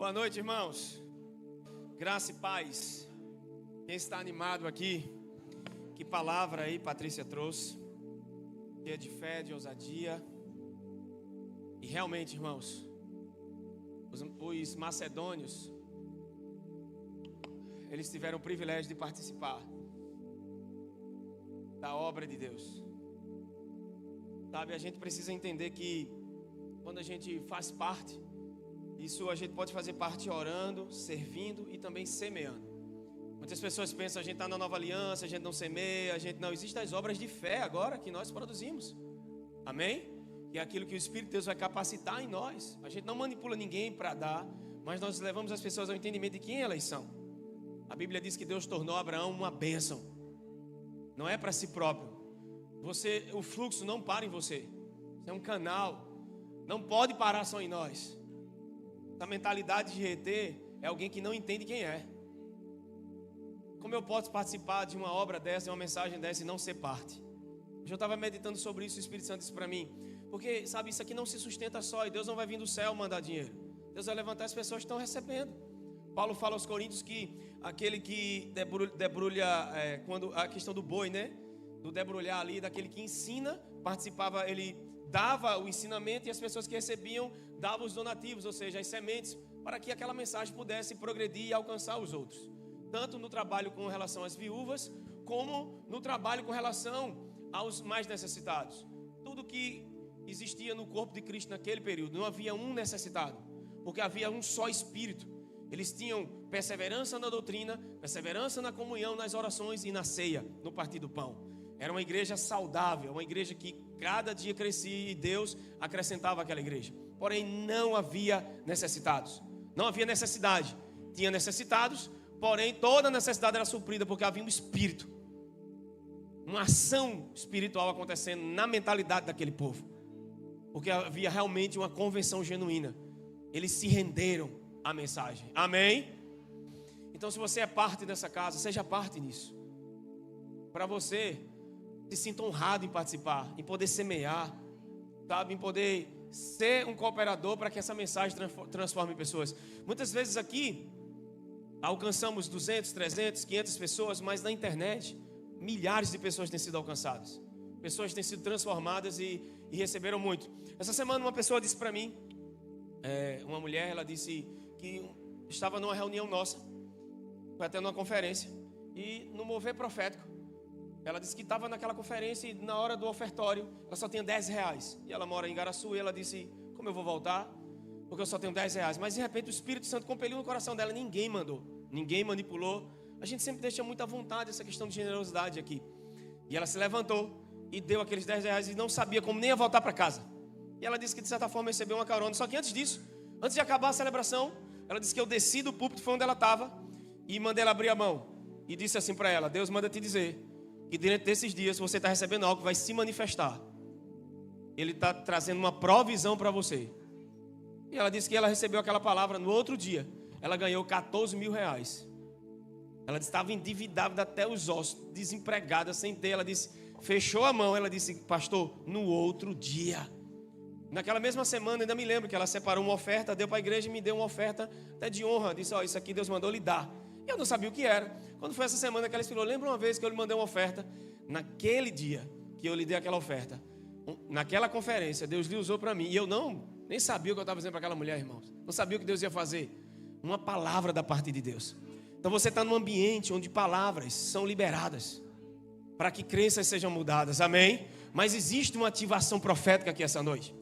Boa noite, irmãos. Graça e paz. Quem está animado aqui? Que palavra aí Patrícia trouxe. Cheia de fé, de ousadia. E realmente, irmãos, os macedônios, eles tiveram o privilégio de participar da obra de Deus. Sabe, a gente precisa entender que quando a gente faz parte, isso a gente pode fazer parte orando, servindo e também semeando. Muitas pessoas pensam, a gente está na nova aliança, a gente não semeia, a gente não. Existem as obras de fé agora que nós produzimos. Amém? Que é aquilo que o Espírito de Deus vai capacitar em nós. A gente não manipula ninguém para dar, mas nós levamos as pessoas ao entendimento de quem elas são. A Bíblia diz que Deus tornou Abraão uma bênção. Não é para si próprio. O fluxo não para em você. Você é um canal. Não pode parar só em nós. Essa mentalidade de reter é alguém que não entende quem é. Como eu posso participar de uma obra dessa, de uma mensagem dessa e não ser parte? Eu estava meditando sobre isso, o Espírito Santo disse para mim. Porque, sabe, isso aqui não se sustenta só. E Deus não vai vir do céu mandar dinheiro. Deus vai levantar as pessoas que estão recebendo. Paulo fala aos Coríntios que aquele que debrulha, quando a questão do boi, né? Do debrulhar ali, daquele que ensina, participava, ele dava o ensinamento e as pessoas que recebiam davam os donativos, ou seja, as sementes, para que aquela mensagem pudesse progredir e alcançar os outros. Tanto no trabalho com relação às viúvas, como no trabalho com relação aos mais necessitados. Tudo que existia no corpo de Cristo naquele período, não havia um necessitado, porque havia um só Espírito. Eles tinham perseverança na doutrina, perseverança na comunhão, nas orações e na ceia, no partir do pão. Era uma igreja saudável, uma igreja que cada dia crescia e Deus acrescentava àquela igreja. Porém, não havia necessitados. Não havia necessidade. Tinha necessitados, porém, toda necessidade era suprida porque havia um espírito. Uma ação espiritual acontecendo na mentalidade daquele povo. Porque havia realmente uma conversão genuína. Eles se renderam à mensagem. Amém? Então, se você é parte dessa casa, seja parte nisso. Para você, se sinta honrado em participar, em poder semear, sabe, em poder ser um cooperador para que essa mensagem transforme pessoas. Muitas vezes aqui alcançamos 200, 300, 500 pessoas, mas na internet milhares de pessoas têm sido alcançadas. Pessoas têm sido transformadas e receberam muito. Essa semana uma pessoa disse para mim, uma mulher, ela disse que estava numa reunião nossa, foi até numa conferência, e no mover profético, ela disse que estava naquela conferência e na hora do ofertório, ela só tinha R$10. E ela mora em Igaraçu e ela disse, como eu vou voltar? Porque eu só tenho R$10. Mas de repente o Espírito Santo compeliu no coração dela, ninguém mandou, ninguém manipulou. A gente sempre deixa muita vontade essa questão de generosidade aqui. E ela se levantou e deu aqueles R$10 e não sabia como nem ia voltar para casa. E ela disse que de certa forma recebeu uma carona. Só que antes disso, antes de acabar a celebração, ela disse que eu desci do púlpito, foi onde ela estava, e mandei ela abrir a mão. E disse assim para ela, Deus manda te dizer que durante desses dias você está recebendo algo que vai se manifestar. Ele está trazendo uma provisão para você. E ela disse que ela recebeu aquela palavra no outro dia. Ela ganhou R$14 mil. Ela disse que estava endividada até os ossos, desempregada, sem ter. Ela disse, fechou a mão. Ela disse, pastor, no outro dia. Naquela mesma semana, ainda me lembro que ela separou uma oferta, deu para a igreja e me deu uma oferta até de honra. Disse, isso aqui Deus mandou lhe dar. Eu não sabia o que era. Quando foi essa semana que ela falou, lembra uma vez que eu lhe mandei uma oferta? Naquele dia que eu lhe dei aquela oferta, naquela conferência, Deus lhe usou para mim. E eu nem sabia o que eu estava fazendo para aquela mulher, irmãos. Não sabia o que Deus ia fazer. Uma palavra da parte de Deus. Então você está num ambiente onde palavras são liberadas para que crenças sejam mudadas. Amém? Mas existe uma ativação profética aqui essa noite.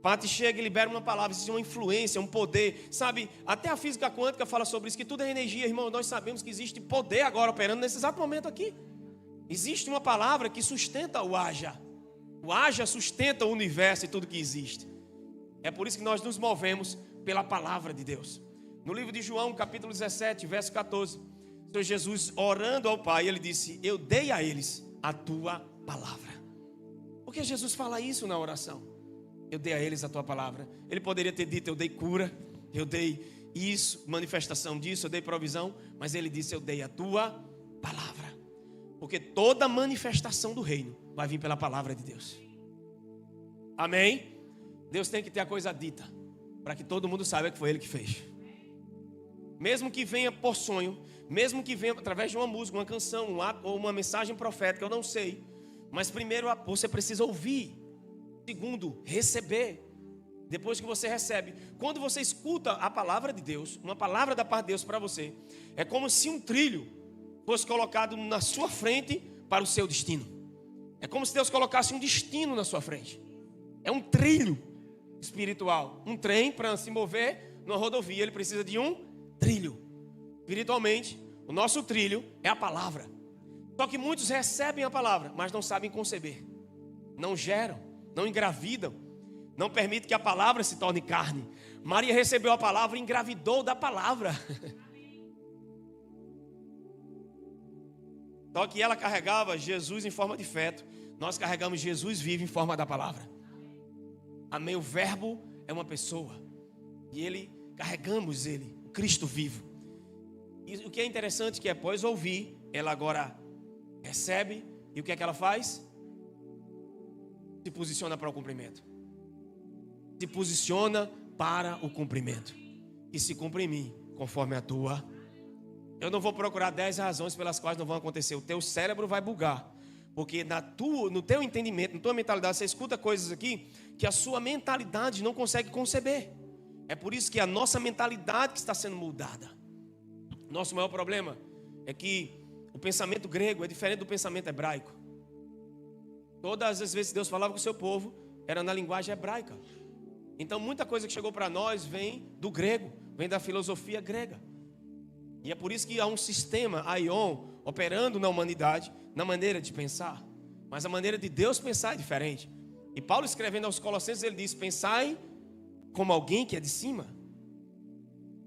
Pati chega e libera uma palavra, existe uma influência, um poder, sabe, até a física quântica fala sobre isso, que tudo é energia, irmão, nós sabemos que existe poder agora operando nesse exato momento aqui. Existe uma palavra que sustenta o haja sustenta o universo e tudo que existe. É por isso que nós nos movemos pela palavra de Deus. No livro de João, capítulo 17, verso 14, o Senhor Jesus orando ao Pai, ele disse, eu dei a eles a tua palavra. Por que Jesus fala isso na oração? Eu dei a eles a tua palavra. Ele poderia ter dito, eu dei cura, eu dei isso, manifestação disso, eu dei provisão. Mas ele disse, eu dei a tua palavra. Porque toda manifestação do reino vai vir pela palavra de Deus. Amém? Deus tem que ter a coisa dita, para que todo mundo saiba que foi Ele que fez. mesmo que venha por sonho, mesmo que venha através de uma música, uma canção, um ato ou uma mensagem profética, eu não sei. Mas primeiro você precisa ouvir. Segundo, receber. Depois que você recebe, quando você escuta a palavra de Deus, uma palavra da parte de Deus para você, é como se um trilho fosse colocado na sua frente para o seu destino. É como se Deus colocasse um destino na sua frente. É um trilho espiritual. Um trem, para se mover numa rodovia, ele precisa de um trilho. Espiritualmente, o nosso trilho é a palavra. Só que muitos recebem a palavra, mas não sabem conceber. Não geram, não engravidam, não permitem que a palavra se torne carne. Maria recebeu a palavra e engravidou da palavra. Só que ela carregava Jesus em forma de feto. Nós carregamos Jesus vivo em forma da palavra. Amém? O verbo é uma pessoa. E carregamos ele, o Cristo vivo. E o que é interessante é que após ouvir, ela agora recebe. E o que é que ela faz? Se posiciona para o cumprimento. Se posiciona para o cumprimento. E se cumpre em mim, conforme a tua. Eu não vou procurar 10 razões pelas quais não vão acontecer. O teu cérebro vai bugar. Porque no teu entendimento, na tua mentalidade, você escuta coisas aqui que a sua mentalidade não consegue conceber. É por isso que a nossa mentalidade que está sendo mudada. Nosso maior problema é que o pensamento grego é diferente do pensamento hebraico. Todas as vezes que Deus falava com o seu povo, era na linguagem hebraica. Então muita coisa que chegou para nós vem do grego, vem da filosofia grega. E é por isso que há um sistema, aion, operando na humanidade, na maneira de pensar. Mas a maneira de Deus pensar é diferente. E Paulo escrevendo aos Colossenses, ele diz: pensai como alguém que é de cima.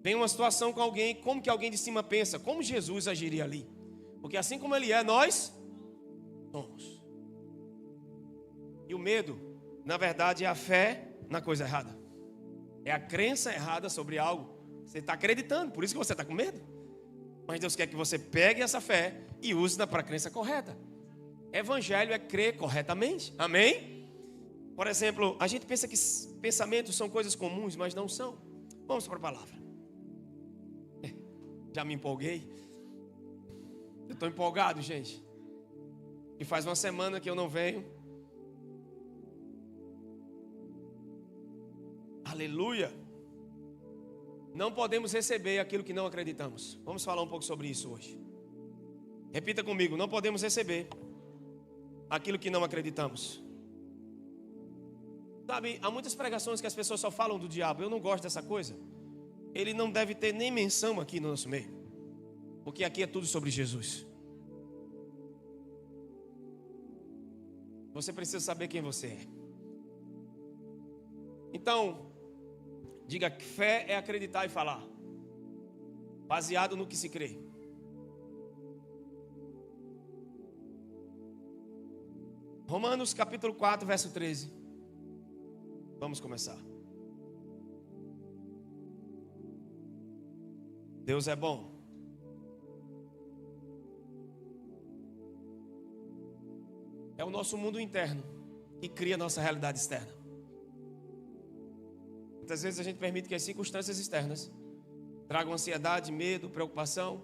Vem uma situação com alguém, como que alguém de cima pensa? Como Jesus agiria ali? Porque assim como ele é, nós somos. E o medo, na verdade, é a fé na coisa errada. É a crença errada sobre algo. Você está acreditando, por isso que você está com medo. Mas Deus quer que você pegue essa fé e use-na para a crença correta. Evangelho é crer corretamente. Amém? Por exemplo, a gente pensa que pensamentos são coisas comuns, mas não são. Vamos para a palavra. Já me empolguei. Eu estou empolgado, gente. E faz uma semana que eu não venho. Aleluia. Não podemos receber aquilo que não acreditamos. Vamos falar um pouco sobre isso hoje. Repita comigo: não podemos receber aquilo que não acreditamos. Sabe, há muitas pregações que as pessoas só falam do diabo. Eu não gosto dessa coisa. Ele não deve ter nem menção aqui no nosso meio. Porque aqui é tudo sobre Jesus. Você precisa saber quem você é. Então, diga que fé é acreditar e falar, baseado no que se crê. Romanos capítulo 4, verso 13. Vamos começar. Deus é bom. É o nosso mundo interno que cria a nossa realidade externa. Muitas vezes a gente permite que as circunstâncias externas tragam ansiedade, medo, preocupação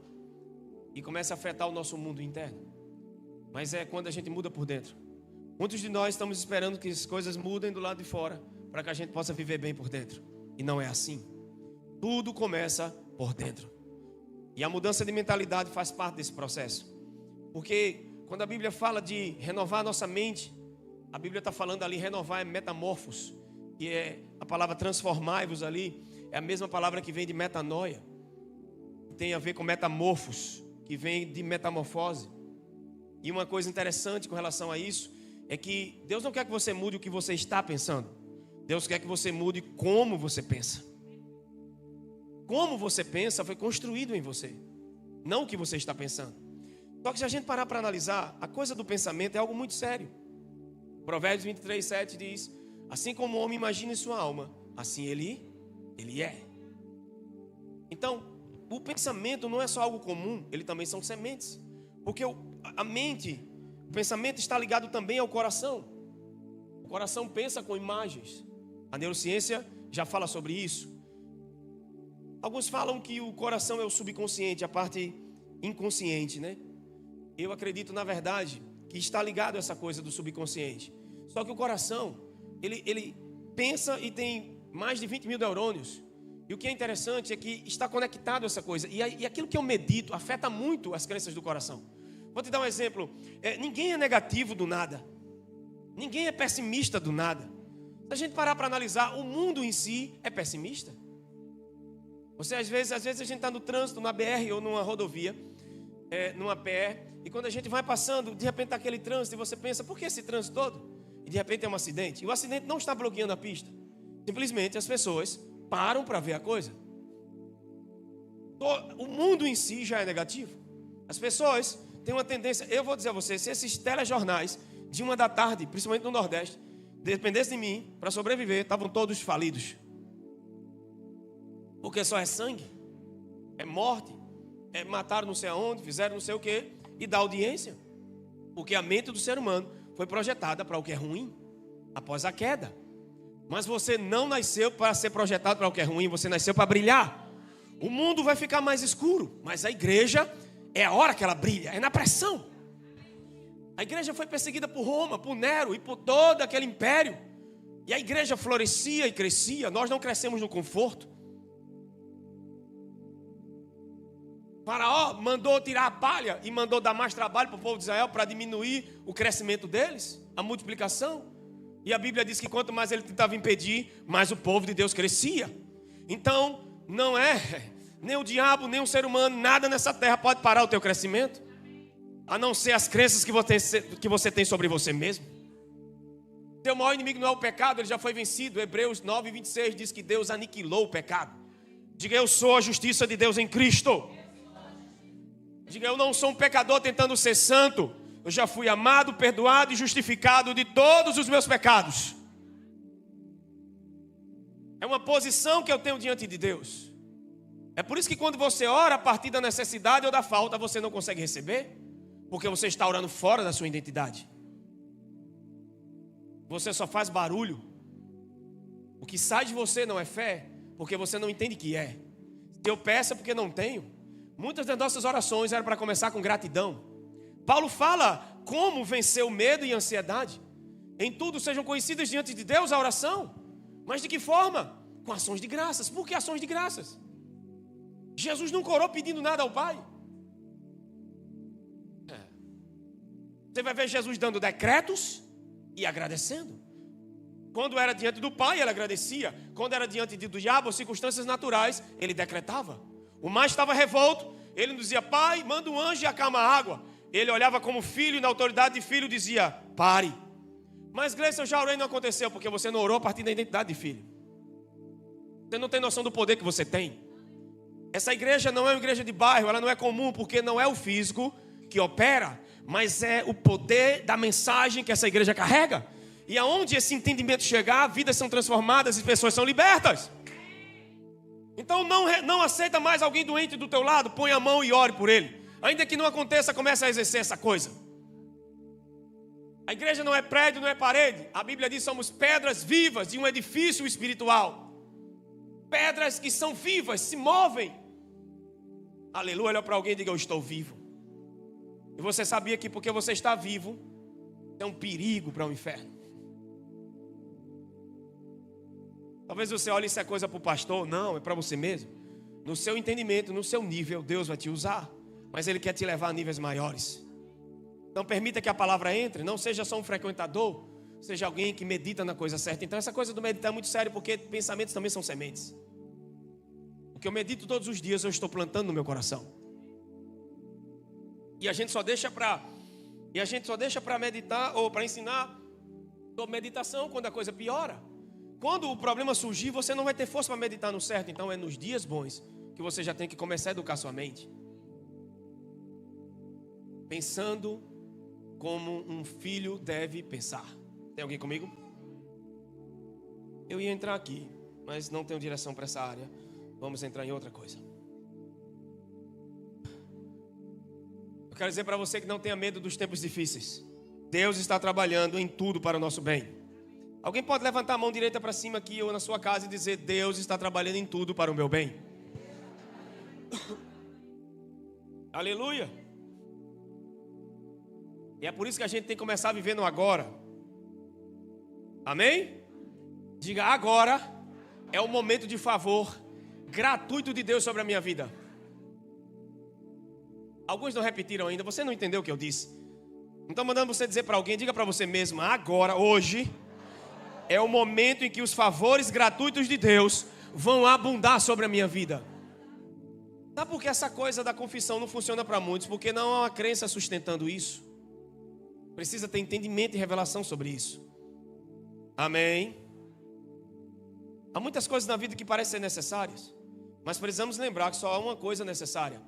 e comece a afetar o nosso mundo interno. Mas é quando a gente muda por dentro. Muitos de nós estamos esperando que as coisas mudem do lado de fora para que a gente possa viver bem por dentro. E não é assim. Tudo começa por dentro. E a mudança de mentalidade faz parte desse processo. Porque quando a Bíblia fala de renovar a nossa mente, a Bíblia está falando ali, renovar é metamorfos, que é a palavra transformai-vos ali, é a mesma palavra que vem de metanoia, que tem a ver com metamorfos, que vem de metamorfose. E uma coisa interessante com relação a isso, é que Deus não quer que você mude o que você está pensando. Deus quer que você mude como você pensa. Como você pensa foi construído em você, não o que você está pensando. Só que se a gente parar para analisar, a coisa do pensamento é algo muito sério. Provérbios 23, 7 diz: assim como o homem imagina em sua alma, assim ele é. Então, o pensamento não é só algo comum, ele também são sementes. Porque a mente, o pensamento está ligado também ao coração. O coração pensa com imagens. A neurociência já fala sobre isso. Alguns falam que o coração é o subconsciente, a parte inconsciente, né? Eu acredito, na verdade, que está ligado a essa coisa do subconsciente. Só que o coração, ele pensa e tem mais de 20 mil neurônios. E o que é interessante é que está conectado a essa coisa. E aquilo que eu medito afeta muito as crenças do coração. Vou te dar um exemplo. Ninguém é negativo do nada. Ninguém é pessimista do nada. Se a gente parar para analisar, o mundo em si é pessimista. Você, às vezes a gente está no trânsito, na BR ou numa rodovia, numa PR, e quando a gente vai passando, de repente está aquele trânsito, e você pensa, por que esse trânsito todo? E de repente é um acidente. E o acidente não está bloqueando a pista. Simplesmente as pessoas param para ver a coisa. O mundo em si já é negativo. As pessoas têm uma tendência, eu vou dizer a você, se esses telejornais de 1 da tarde, principalmente no Nordeste, dependessem de mim, para sobreviver, estavam todos falidos. Porque só é sangue, é morte, mataram não sei aonde, fizeram não sei o que, e dá audiência. Porque a mente do ser humano foi projetada para o que é ruim, após a queda. Mas você não nasceu para ser projetado para o que é ruim, você nasceu para brilhar. O mundo vai ficar mais escuro, mas a igreja é a hora que ela brilha, é na pressão. A igreja foi perseguida por Roma, por Nero e por todo aquele império. E a igreja florescia e crescia, nós não crescemos no conforto. Faraó mandou tirar a palha e mandou dar mais trabalho para o povo de Israel para diminuir o crescimento deles, a multiplicação. E a Bíblia diz que quanto mais ele tentava impedir, mais o povo de Deus crescia. Então, não é nem o diabo, nem o ser humano, nada nessa terra pode parar o teu crescimento, a não ser as crenças que você tem sobre você mesmo. Teu maior inimigo não é o pecado, ele já foi vencido. Hebreus 9:26 diz que Deus aniquilou o pecado. Diga, eu sou a justiça de Deus em Cristo. Diga, eu não sou um pecador tentando ser santo. Eu já fui amado, perdoado e justificado de todos os meus pecados. É uma posição que eu tenho diante de Deus. É por isso que quando você ora a partir da necessidade ou da falta, você não consegue receber. Porque você está orando fora da sua identidade. Você só faz barulho. O que sai de você não é fé, porque você não entende que é. Se eu peço é porque não tenho. Muitas das nossas orações eram para começar com gratidão. Paulo fala como vencer o medo e a ansiedade. Em tudo sejam conhecidas diante de Deus a oração. Mas de que forma? Com ações de graças. Por que ações de graças? Jesus nunca orou pedindo nada ao Pai. Você vai ver Jesus dando decretos e agradecendo. Quando era diante do Pai, ele agradecia. Quando era diante do diabo, circunstâncias naturais, ele decretava. O mar estava revolto, ele não dizia, Pai, manda um anjo e acalma a água. Ele olhava como filho e na autoridade de filho dizia, pare. Mas Gleice, eu já orei e não aconteceu, porque você não orou a partir da identidade de filho. Você não tem noção do poder que você tem. Essa igreja não é uma igreja de bairro, ela não é comum, porque não é o físico que opera, mas é o poder da mensagem que essa igreja carrega. E aonde esse entendimento chegar, vidas são transformadas e pessoas são libertas. Então não aceita mais alguém doente do teu lado, põe a mão e ore por ele. Ainda que não aconteça, comece a exercer essa coisa. A igreja não é prédio, não é parede. A Bíblia diz que somos pedras vivas de um edifício espiritual. Pedras que são vivas, se movem. Aleluia, olha para alguém e diga, eu estou vivo. E você sabia que porque você está vivo, é um perigo para o inferno. Talvez você olhe isso é coisa para o pastor. Não, é para você mesmo. No seu entendimento, no seu nível, Deus vai te usar. Mas Ele quer te levar a níveis maiores. Não permita que a palavra entre. Não seja só um frequentador. Seja alguém que medita na coisa certa. Então essa coisa do meditar é muito sério, porque pensamentos também são sementes. O que eu medito todos os dias, eu estou plantando no meu coração. E a gente só deixa para meditar ou para ensinar sobre meditação quando a coisa piora. Quando o problema surgir, você não vai ter força para meditar no certo. Então é nos dias bons que você já tem que começar a educar sua mente. Pensando como um filho deve pensar. Tem alguém comigo? Eu ia entrar aqui, mas não tenho direção para essa área. Vamos entrar em outra coisa. Eu quero dizer para você que não tenha medo dos tempos difíceis. Deus está trabalhando em tudo para o nosso bem. Alguém pode levantar a mão direita para cima aqui ou na sua casa e dizer, Deus está trabalhando em tudo para o meu bem. Aleluia. E é por isso que a gente tem que começar a viver no agora. Amém? Diga, agora é o momento de favor gratuito de Deus sobre a minha vida. Alguns não repetiram ainda. Você não entendeu o que eu disse? Então mandando você dizer para alguém, diga para você mesmo, agora, hoje é o momento em que os favores gratuitos de Deus vão abundar sobre a minha vida. Sabe por que essa coisa da confissão não funciona para muitos? Porque não há uma crença sustentando isso. Precisa ter entendimento e revelação sobre isso. Amém? Há muitas coisas na vida que parecem ser necessárias, mas precisamos lembrar que só há uma coisa necessária.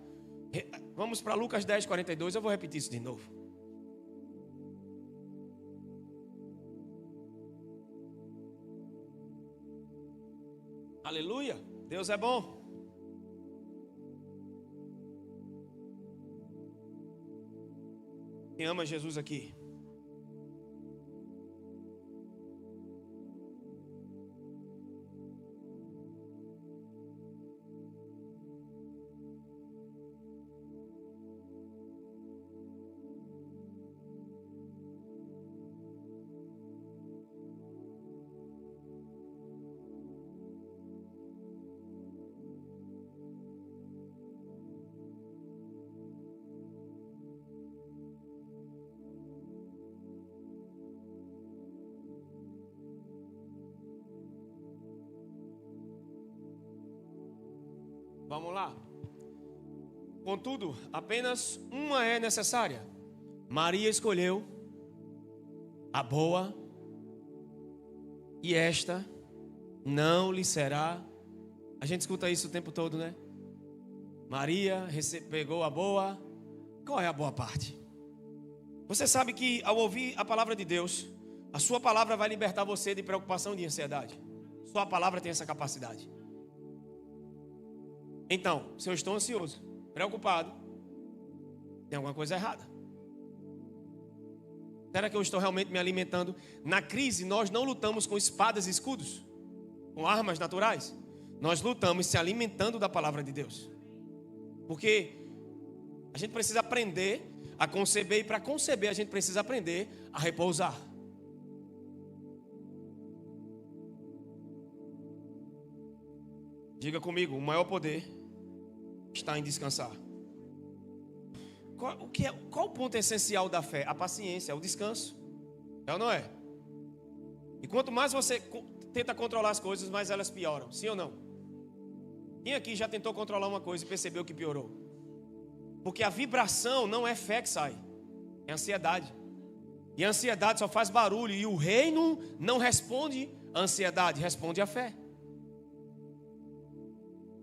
Vamos para Lucas 10, 42, eu vou repetir isso de novo. Aleluia, Deus é bom. Quem ama Jesus aqui? Vamos lá. Contudo, apenas uma é necessária. Maria escolheu a boa, e esta não lhe será. A gente escuta isso o tempo todo, né? Maria pegou a boa. Qual é a boa parte? Você sabe que ao ouvir a palavra de Deus, a sua palavra vai libertar você de preocupação e de ansiedade. Sua palavra tem essa capacidade. Então, se eu estou ansioso, preocupado, tem alguma coisa errada. Será que eu estou realmente me alimentando? Na crise, nós não lutamos com espadas e escudos, com armas naturais. Nós lutamos se alimentando da palavra de Deus. Porque a gente precisa aprender a conceber, e para conceber a gente precisa aprender a repousar. Diga comigo, o maior poder está em descansar. Qual o ponto essencial da fé? A paciência, o descanso. É ou não é? E quanto mais você tenta controlar as coisas, mais elas pioram. Sim ou não? Quem aqui já tentou controlar uma coisa e percebeu que piorou? Porque a vibração não é fé que sai, é ansiedade. E a ansiedade só faz barulho. E o reino não responde à ansiedade, responde à fé.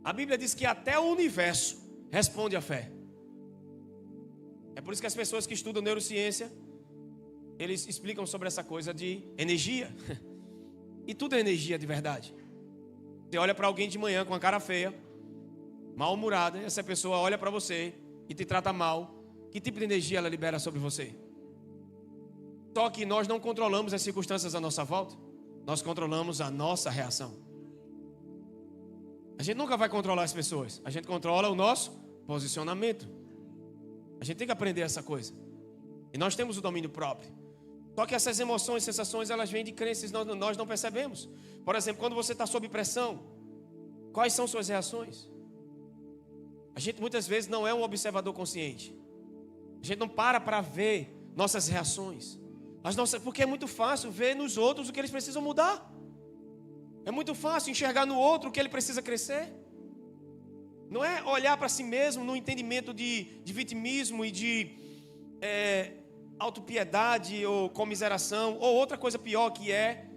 A Bíblia diz que até o universo responde à fé. É por isso que as pessoas que estudam neurociência, eles explicam sobre essa coisa de energia. E tudo é energia de verdade. Você olha para alguém de manhã com a cara feia, mal-humorada, e essa pessoa olha para você e te trata mal. Que tipo de energia ela libera sobre você? Só que nós não controlamos as circunstâncias à nossa volta, nós controlamos a nossa reação. A gente nunca vai controlar as pessoas. A gente controla o nosso posicionamento. A gente tem que aprender essa coisa. E nós temos o domínio próprio. Só que essas emoções, sensações, elas vêm de crenças, nós não percebemos. Por exemplo, quando você está sob pressão, quais são suas reações? A gente muitas vezes não é um observador consciente. A gente não para ver nossas reações. Porque é muito fácil ver nos outros o que eles precisam mudar. É muito fácil enxergar no outro o que ele precisa crescer. Não é olhar para si mesmo no entendimento de vitimismo e de autopiedade ou comiseração, ou outra coisa pior, que é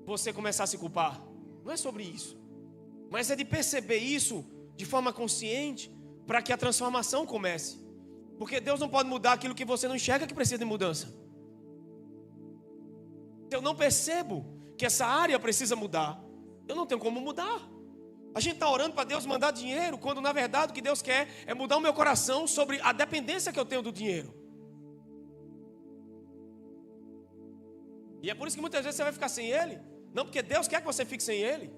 você começar a se culpar. Não é sobre isso, mas é de perceber isso de forma consciente, para que a transformação comece. Porque Deus não pode mudar aquilo que você não enxerga que precisa de mudança. Se eu não percebo que essa área precisa mudar, eu não tenho como mudar. A gente está orando para Deus mandar dinheiro, quando na verdade o que Deus quer é mudar o meu coração sobre a dependência que eu tenho do dinheiro. E é por isso que muitas vezes você vai ficar sem Ele. Não porque Deus quer que você fique sem Ele,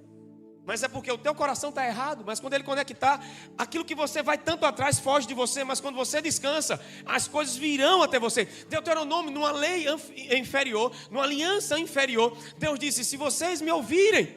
Mas é porque o teu coração está errado. Mas quando ele conectar, aquilo que você vai tanto atrás foge de você. Mas quando você descansa, as coisas virão até você. Deuteronômio, numa lei inferior, numa aliança inferior, Deus disse: se vocês me ouvirem,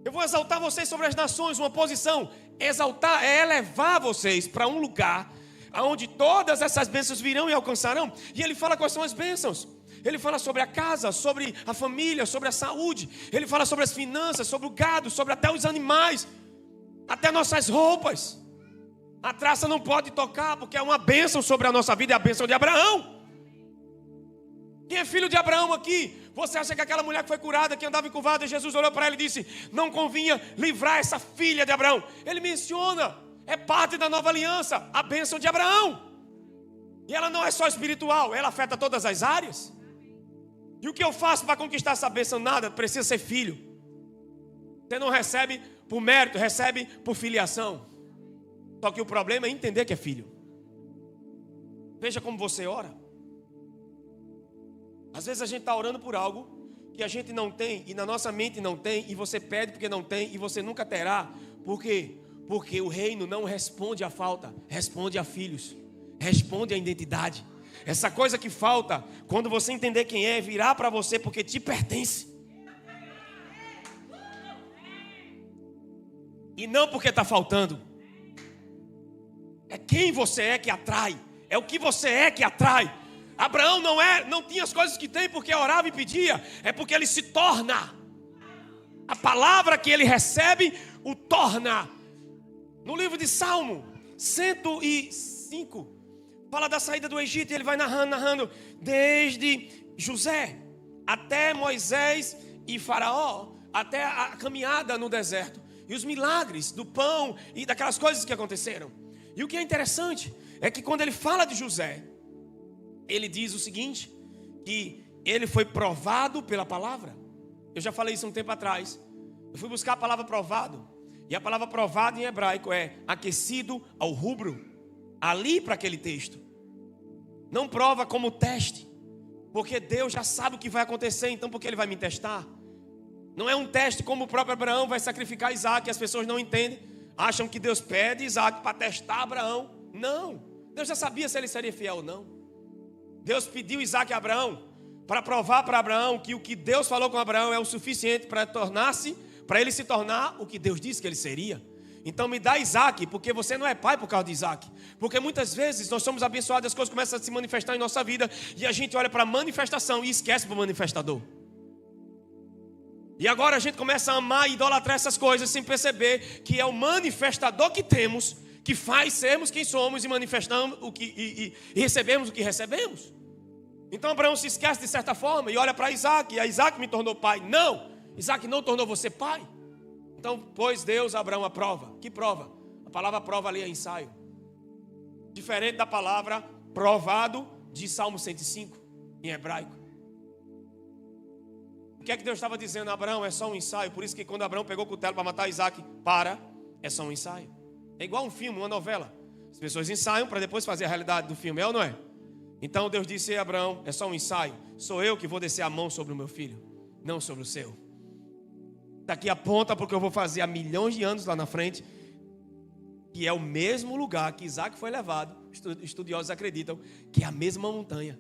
eu vou exaltar vocês sobre as nações. Uma posição. Exaltar é elevar vocês para um lugar onde todas essas bênçãos virão e alcançarão. E ele fala quais são as bênçãos. Ele fala sobre a casa, sobre a família, sobre a saúde. Ele fala sobre as finanças, sobre o gado, sobre até os animais, até nossas roupas. A traça não pode tocar, porque é uma bênção sobre a nossa vida, é a bênção de Abraão. Quem é filho de Abraão aqui? Você acha que aquela mulher que foi curada, que andava encurvada, Jesus olhou para ela e disse: não convinha livrar essa filha de Abraão. Ele menciona, é parte da nova aliança, a bênção de Abraão. E ela não é só espiritual, ela afeta todas as áreas. E o que eu faço para conquistar essa bênção? Nada, precisa ser filho. Você não recebe por mérito, recebe por filiação. Só que o problema é entender que é filho. Veja como você ora. Às vezes a gente está orando por algo que a gente não tem, e na nossa mente não tem, e você pede porque não tem, e você nunca terá. Por quê? Porque o reino não responde à falta, responde a filhos, responde à identidade. Essa coisa que falta, quando você entender quem é, virá para você porque te pertence. E não porque está faltando. É quem você é que atrai. É o que você é que atrai. Abraão não tinha as coisas que tem porque orava e pedia. É porque ele se torna. A palavra que ele recebe o torna. No livro de Salmo 105, fala da saída do Egito, e ele vai narrando desde José até Moisés e Faraó, até a caminhada no deserto, e os milagres do pão e daquelas coisas que aconteceram. E o que é interessante é que quando ele fala de José, ele diz o seguinte, que ele foi provado pela palavra. Eu já falei isso um tempo atrás. Eu fui buscar a palavra provado, e a palavra provado em hebraico é aquecido ao rubro. Ali para aquele texto. Não prova como teste, porque Deus já sabe o que vai acontecer, então por que ele vai me testar? Não é um teste como o próprio Abraão vai sacrificar Isaac, as pessoas não entendem, acham que Deus pede Isaac para testar Abraão. Não, Deus já sabia se ele seria fiel ou não. Deus pediu Isaac a Abraão para provar para Abraão que o que Deus falou com Abraão é o suficiente para ele se tornar o que Deus disse que ele seria. Então me dá Isaac, porque você não é pai por causa de Isaac. Porque muitas vezes nós somos abençoados, as coisas começam a se manifestar em nossa vida, e a gente olha para a manifestação e esquece para o manifestador. E agora a gente começa a amar e idolatrar essas coisas sem perceber que é o manifestador que temos, que faz sermos quem somos e manifestamos e recebemos o que recebemos. Então Abraão se esquece de certa forma e olha para Isaac, e a Isaac me tornou pai. Não, Isaac não tornou você pai. Então, pois Deus, Abraão a prova. Que prova? A palavra prova ali é ensaio. Diferente da palavra provado de Salmo 105, em hebraico. O que é que Deus estava dizendo? Abraão, é só um ensaio. Por isso que quando Abraão pegou o cutelo para matar Isaac, é só um ensaio. É igual um filme, uma novela. As pessoas ensaiam para depois fazer a realidade do filme, é ou não é? Então Deus disse a Abraão, é só um ensaio. Sou eu que vou descer a mão sobre o meu filho, não sobre o seu. Daqui aponta porque eu vou fazer há milhões de anos lá na frente, que é o mesmo lugar que Isaac foi levado. Estudiosos acreditam que é a mesma montanha.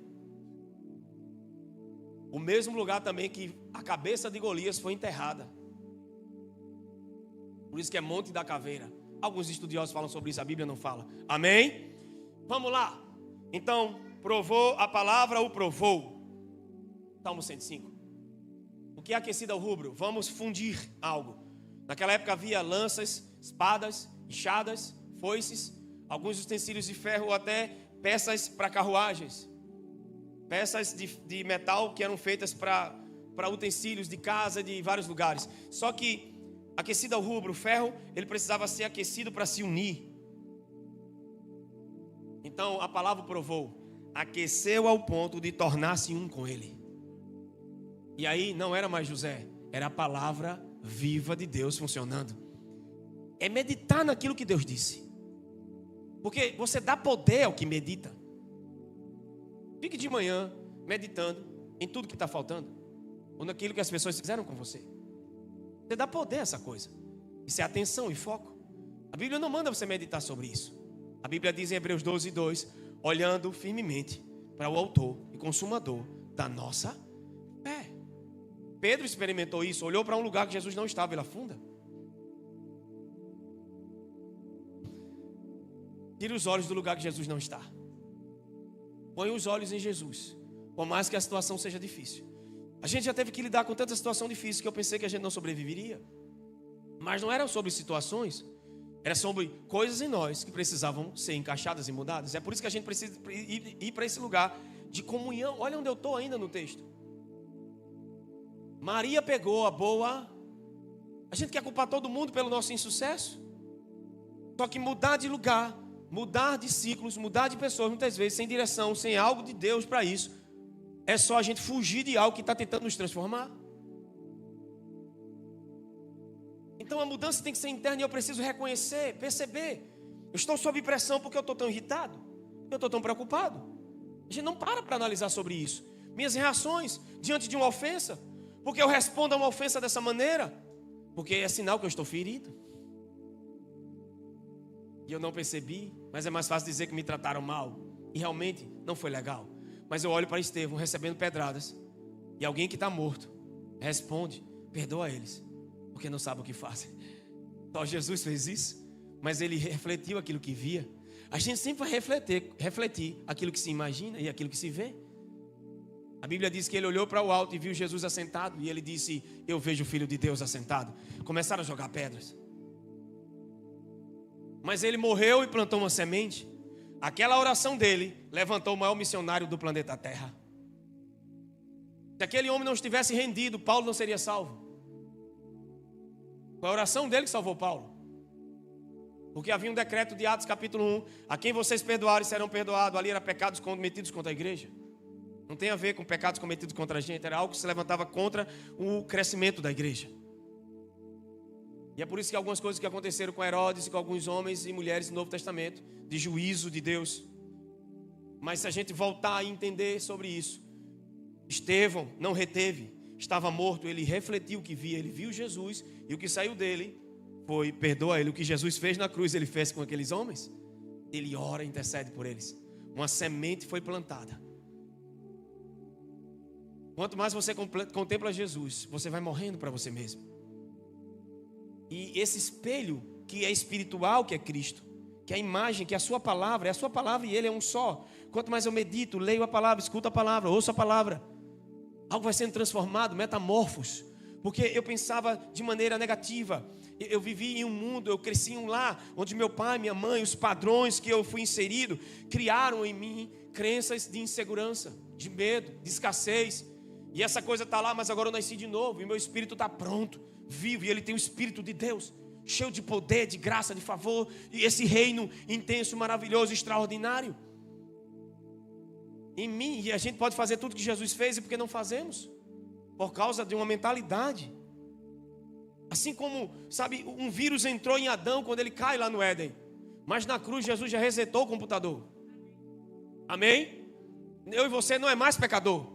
O mesmo lugar também que a cabeça de Golias foi enterrada. Por isso que é Monte da Caveira. Alguns estudiosos falam sobre isso, a Bíblia não fala. Amém? Vamos lá. Então, provou a palavra, o provou. Salmo 105. O que é aquecido ao rubro? Vamos fundir algo. Naquela época havia lanças, espadas, enxadas, foices, alguns utensílios de ferro ou até peças para carruagens. Peças de metal que eram feitas para utensílios de casa, de vários lugares. Só que aquecido ao rubro, o ferro, ele precisava ser aquecido para se unir. Então a palavra provou, aqueceu ao ponto de tornar-se um com ele. E aí não era mais José, era a palavra viva de Deus funcionando. É meditar naquilo que Deus disse. Porque você dá poder ao que medita. Fique de manhã meditando em tudo que está faltando, ou naquilo que as pessoas fizeram com você. Você dá poder a essa coisa. Isso é atenção e foco. A Bíblia não manda você meditar sobre isso. A Bíblia diz em Hebreus 12:2, olhando firmemente para o autor e consumador da nossa fé. Pedro experimentou isso, olhou para um lugar que Jesus não estava, ele afunda. Tire os olhos do lugar que Jesus não está. Põe os olhos em Jesus, por mais que a situação seja difícil. A gente já teve que lidar com tanta situação difícil que eu pensei que a gente não sobreviveria. Mas não era sobre situações, era sobre coisas em nós que precisavam ser encaixadas e mudadas. É por isso que a gente precisa ir para esse lugar de comunhão. Olha onde eu estou ainda no texto. Maria pegou a boa. A gente quer culpar todo mundo pelo nosso insucesso. Só que mudar de lugar, mudar de ciclos, mudar de pessoas, muitas vezes sem direção, sem algo de Deus para isso, é só a gente fugir de algo que está tentando nos transformar. Então a mudança tem que ser interna e eu preciso reconhecer, perceber. Eu estou sob pressão porque eu estou tão irritado, porque eu estou tão preocupado. A gente não para analisar sobre isso. Minhas reações diante de uma ofensa, porque eu respondo a uma ofensa dessa maneira, porque é sinal que eu estou ferido. E eu não percebi, mas é mais fácil dizer que me trataram mal. E realmente não foi legal. Mas eu olho para Estevão recebendo pedradas, e alguém que está morto responde, perdoa eles, porque não sabe o que fazem. Só Jesus fez isso, mas ele refletiu aquilo que via. A gente sempre vai refletir aquilo que se imagina e aquilo que se vê. A Bíblia diz que ele olhou para o alto e viu Jesus assentado, e ele disse, eu vejo o Filho de Deus assentado. Começaram a jogar pedras. Mas ele morreu e plantou uma semente. Aquela oração dele levantou o maior missionário do planeta Terra. Se aquele homem não estivesse rendido, Paulo não seria salvo. Foi a oração dele que salvou Paulo. Porque havia um decreto de Atos capítulo 1. A quem vocês perdoarem serão perdoados. Ali era pecados cometidos contra a igreja. Não tem a ver com pecados cometidos contra a gente. Era algo que se levantava contra o crescimento da igreja. E é por isso que algumas coisas que aconteceram com Herodes e com alguns homens e mulheres no Novo Testamento, de juízo de Deus. Mas se a gente voltar a entender sobre isso, Estevão não reteve, estava morto, ele refletiu o que via, ele viu Jesus, e o que saiu dele foi, perdoa ele, o que Jesus fez na cruz, ele fez com aqueles homens. Ele ora e intercede por eles. Uma semente foi plantada. Quanto mais você contempla Jesus, você vai morrendo para você mesmo. E esse espelho que é espiritual, que é Cristo, que é a imagem, que é a sua palavra, é a sua palavra e ele é um só. Quanto mais eu medito, leio a palavra, escuto a palavra, ouço a palavra, algo vai sendo transformado, metamorfos. Porque eu pensava de maneira negativa. Eu vivi em um mundo, eu cresci em um lar onde meu pai, minha mãe, os padrões que eu fui inserido, criaram em mim crenças de insegurança, de medo, de escassez. E essa coisa está lá, mas agora eu nasci de novo e meu espírito está pronto, vivo, e ele tem o Espírito de Deus, cheio de poder, de graça, de favor, e esse reino intenso, maravilhoso, extraordinário em mim. E a gente pode fazer tudo que Jesus fez, e por que não fazemos? Por causa de uma mentalidade. Assim como, sabe, um vírus entrou em Adão quando ele cai lá no Éden, mas na cruz Jesus já resetou o computador. Amém? Eu e você não é mais pecador,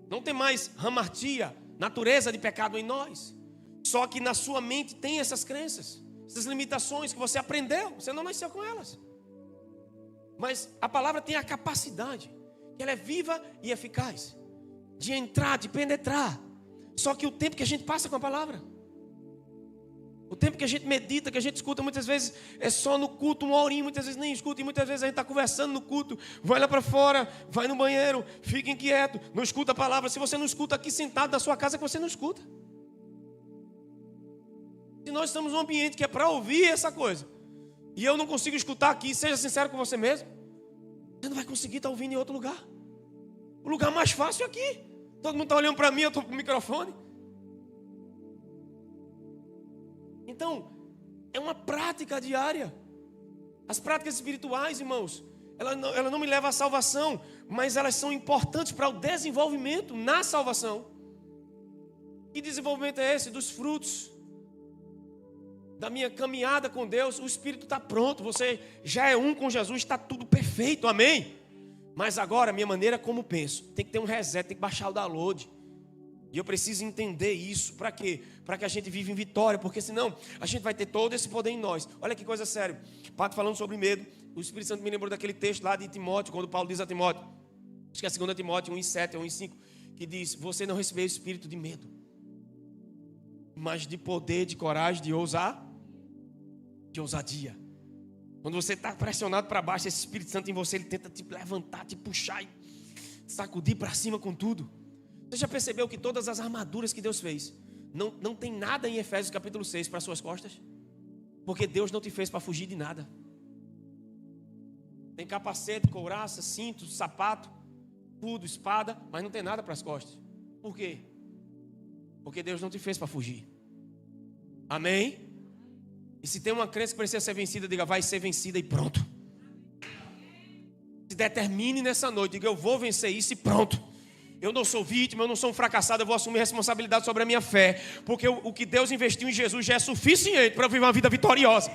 não tem mais hamartia, natureza de pecado em nós. Só que na sua mente tem essas crenças, essas limitações que você aprendeu, você não nasceu com elas. Mas a palavra tem a capacidade, que ela é viva e eficaz, de entrar, de penetrar. Só que o tempo que a gente passa com a palavra, o tempo que a gente medita, que a gente escuta, muitas vezes é só no culto, uma horinha, muitas vezes nem escuta, e muitas vezes a gente está conversando no culto, vai lá para fora, vai no banheiro, fica inquieto, não escuta a palavra. Se você não escuta aqui sentado na sua casa, é que você não escuta. Se nós estamos num ambiente que é para ouvir essa coisa, e eu não consigo escutar aqui, seja sincero com você mesmo, você não vai conseguir estar ouvindo em outro lugar. O lugar mais fácil é aqui. Todo mundo está olhando para mim, eu estou com o microfone. Então, é uma prática diária. As práticas espirituais, irmãos, ela não me leva à salvação, mas elas são importantes para o desenvolvimento na salvação. Que desenvolvimento é esse? Dos frutos da minha caminhada com Deus. O Espírito está pronto, você já é um com Jesus, está tudo perfeito, amém? Mas agora, a minha maneira como penso, tem que ter um reset, tem que baixar o download. E eu preciso entender isso. Para quê? Para que a gente viva em vitória. Porque senão a gente vai ter todo esse poder em nós. Olha que coisa séria. Pato falando sobre medo. O Espírito Santo me lembrou daquele texto lá de Timóteo. Quando Paulo diz a Timóteo. Acho que é 2 Timóteo 1:7 ou 1:5. Que diz: você não recebeu o espírito de medo, mas de poder, de coragem, de ousadia. Quando você está pressionado para baixo, esse Espírito Santo em você, ele tenta te levantar, te puxar e sacudir para cima com tudo. Você já percebeu que todas as armaduras que Deus fez, não tem nada em Efésios capítulo 6 para suas costas? Porque Deus não te fez para fugir de nada. Tem capacete, couraça, cinto, sapato, escudo, espada, mas não tem nada para as costas. Por quê? Porque Deus não te fez para fugir. Amém? E se tem uma crença que precisa ser vencida, diga: vai ser vencida e pronto. Se determine nessa noite, diga: eu vou vencer isso e pronto. Eu não sou vítima, eu não sou um fracassado, eu vou assumir responsabilidade sobre a minha fé. Porque o que Deus investiu em Jesus já é suficiente para eu viver uma vida vitoriosa.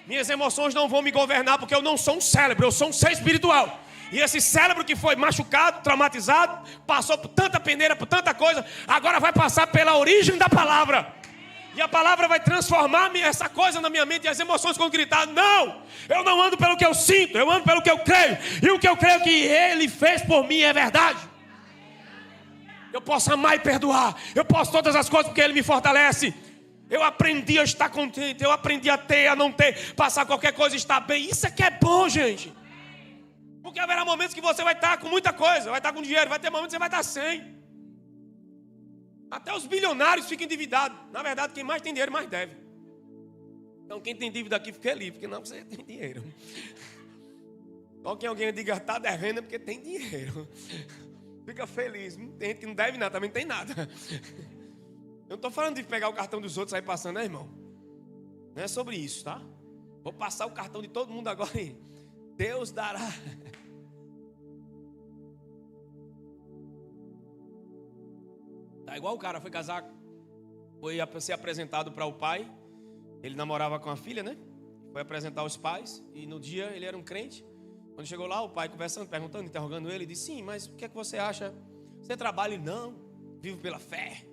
Minhas emoções não vão me governar, porque eu não sou um cérebro, eu sou um ser espiritual. E esse cérebro que foi machucado, traumatizado, passou por tanta peneira, por tanta coisa, agora vai passar pela origem da palavra. E a palavra vai transformar essa coisa na minha mente. E as emoções vão gritar: não, eu não ando pelo que eu sinto, eu ando pelo que eu creio. E o que eu creio que Ele fez por mim é verdade. Eu posso amar e perdoar. Eu posso todas as coisas porque Ele me fortalece. Eu aprendi a estar contente. Eu aprendi a ter, a não ter, passar qualquer coisa e estar bem. Isso é que é bom, gente. Porque haverá momentos que você vai estar com muita coisa, vai estar com dinheiro, vai ter momentos que você vai estar sem. Até os bilionários ficam endividados. Na verdade, quem mais tem dinheiro, mais deve. Então, quem tem dívida aqui, fica livre, porque não, você tem dinheiro. Só que alguém diga: está devendo, é porque tem dinheiro. Fica feliz. Tem gente que não deve nada, também não tem nada. Eu não estou falando de pegar o cartão dos outros e sair passando, né, irmão? Não é sobre isso, tá? Vou passar o cartão de todo mundo agora e Deus dará. Tá igual o cara foi casar, foi ser apresentado para o pai. Ele namorava com a filha, né? Foi apresentar aos pais. E no dia ele era um crente. Quando chegou lá, o pai conversando, perguntando, interrogando ele, disse: sim, mas o que é que você acha? Você trabalha? Ele: não, vivo pela fé.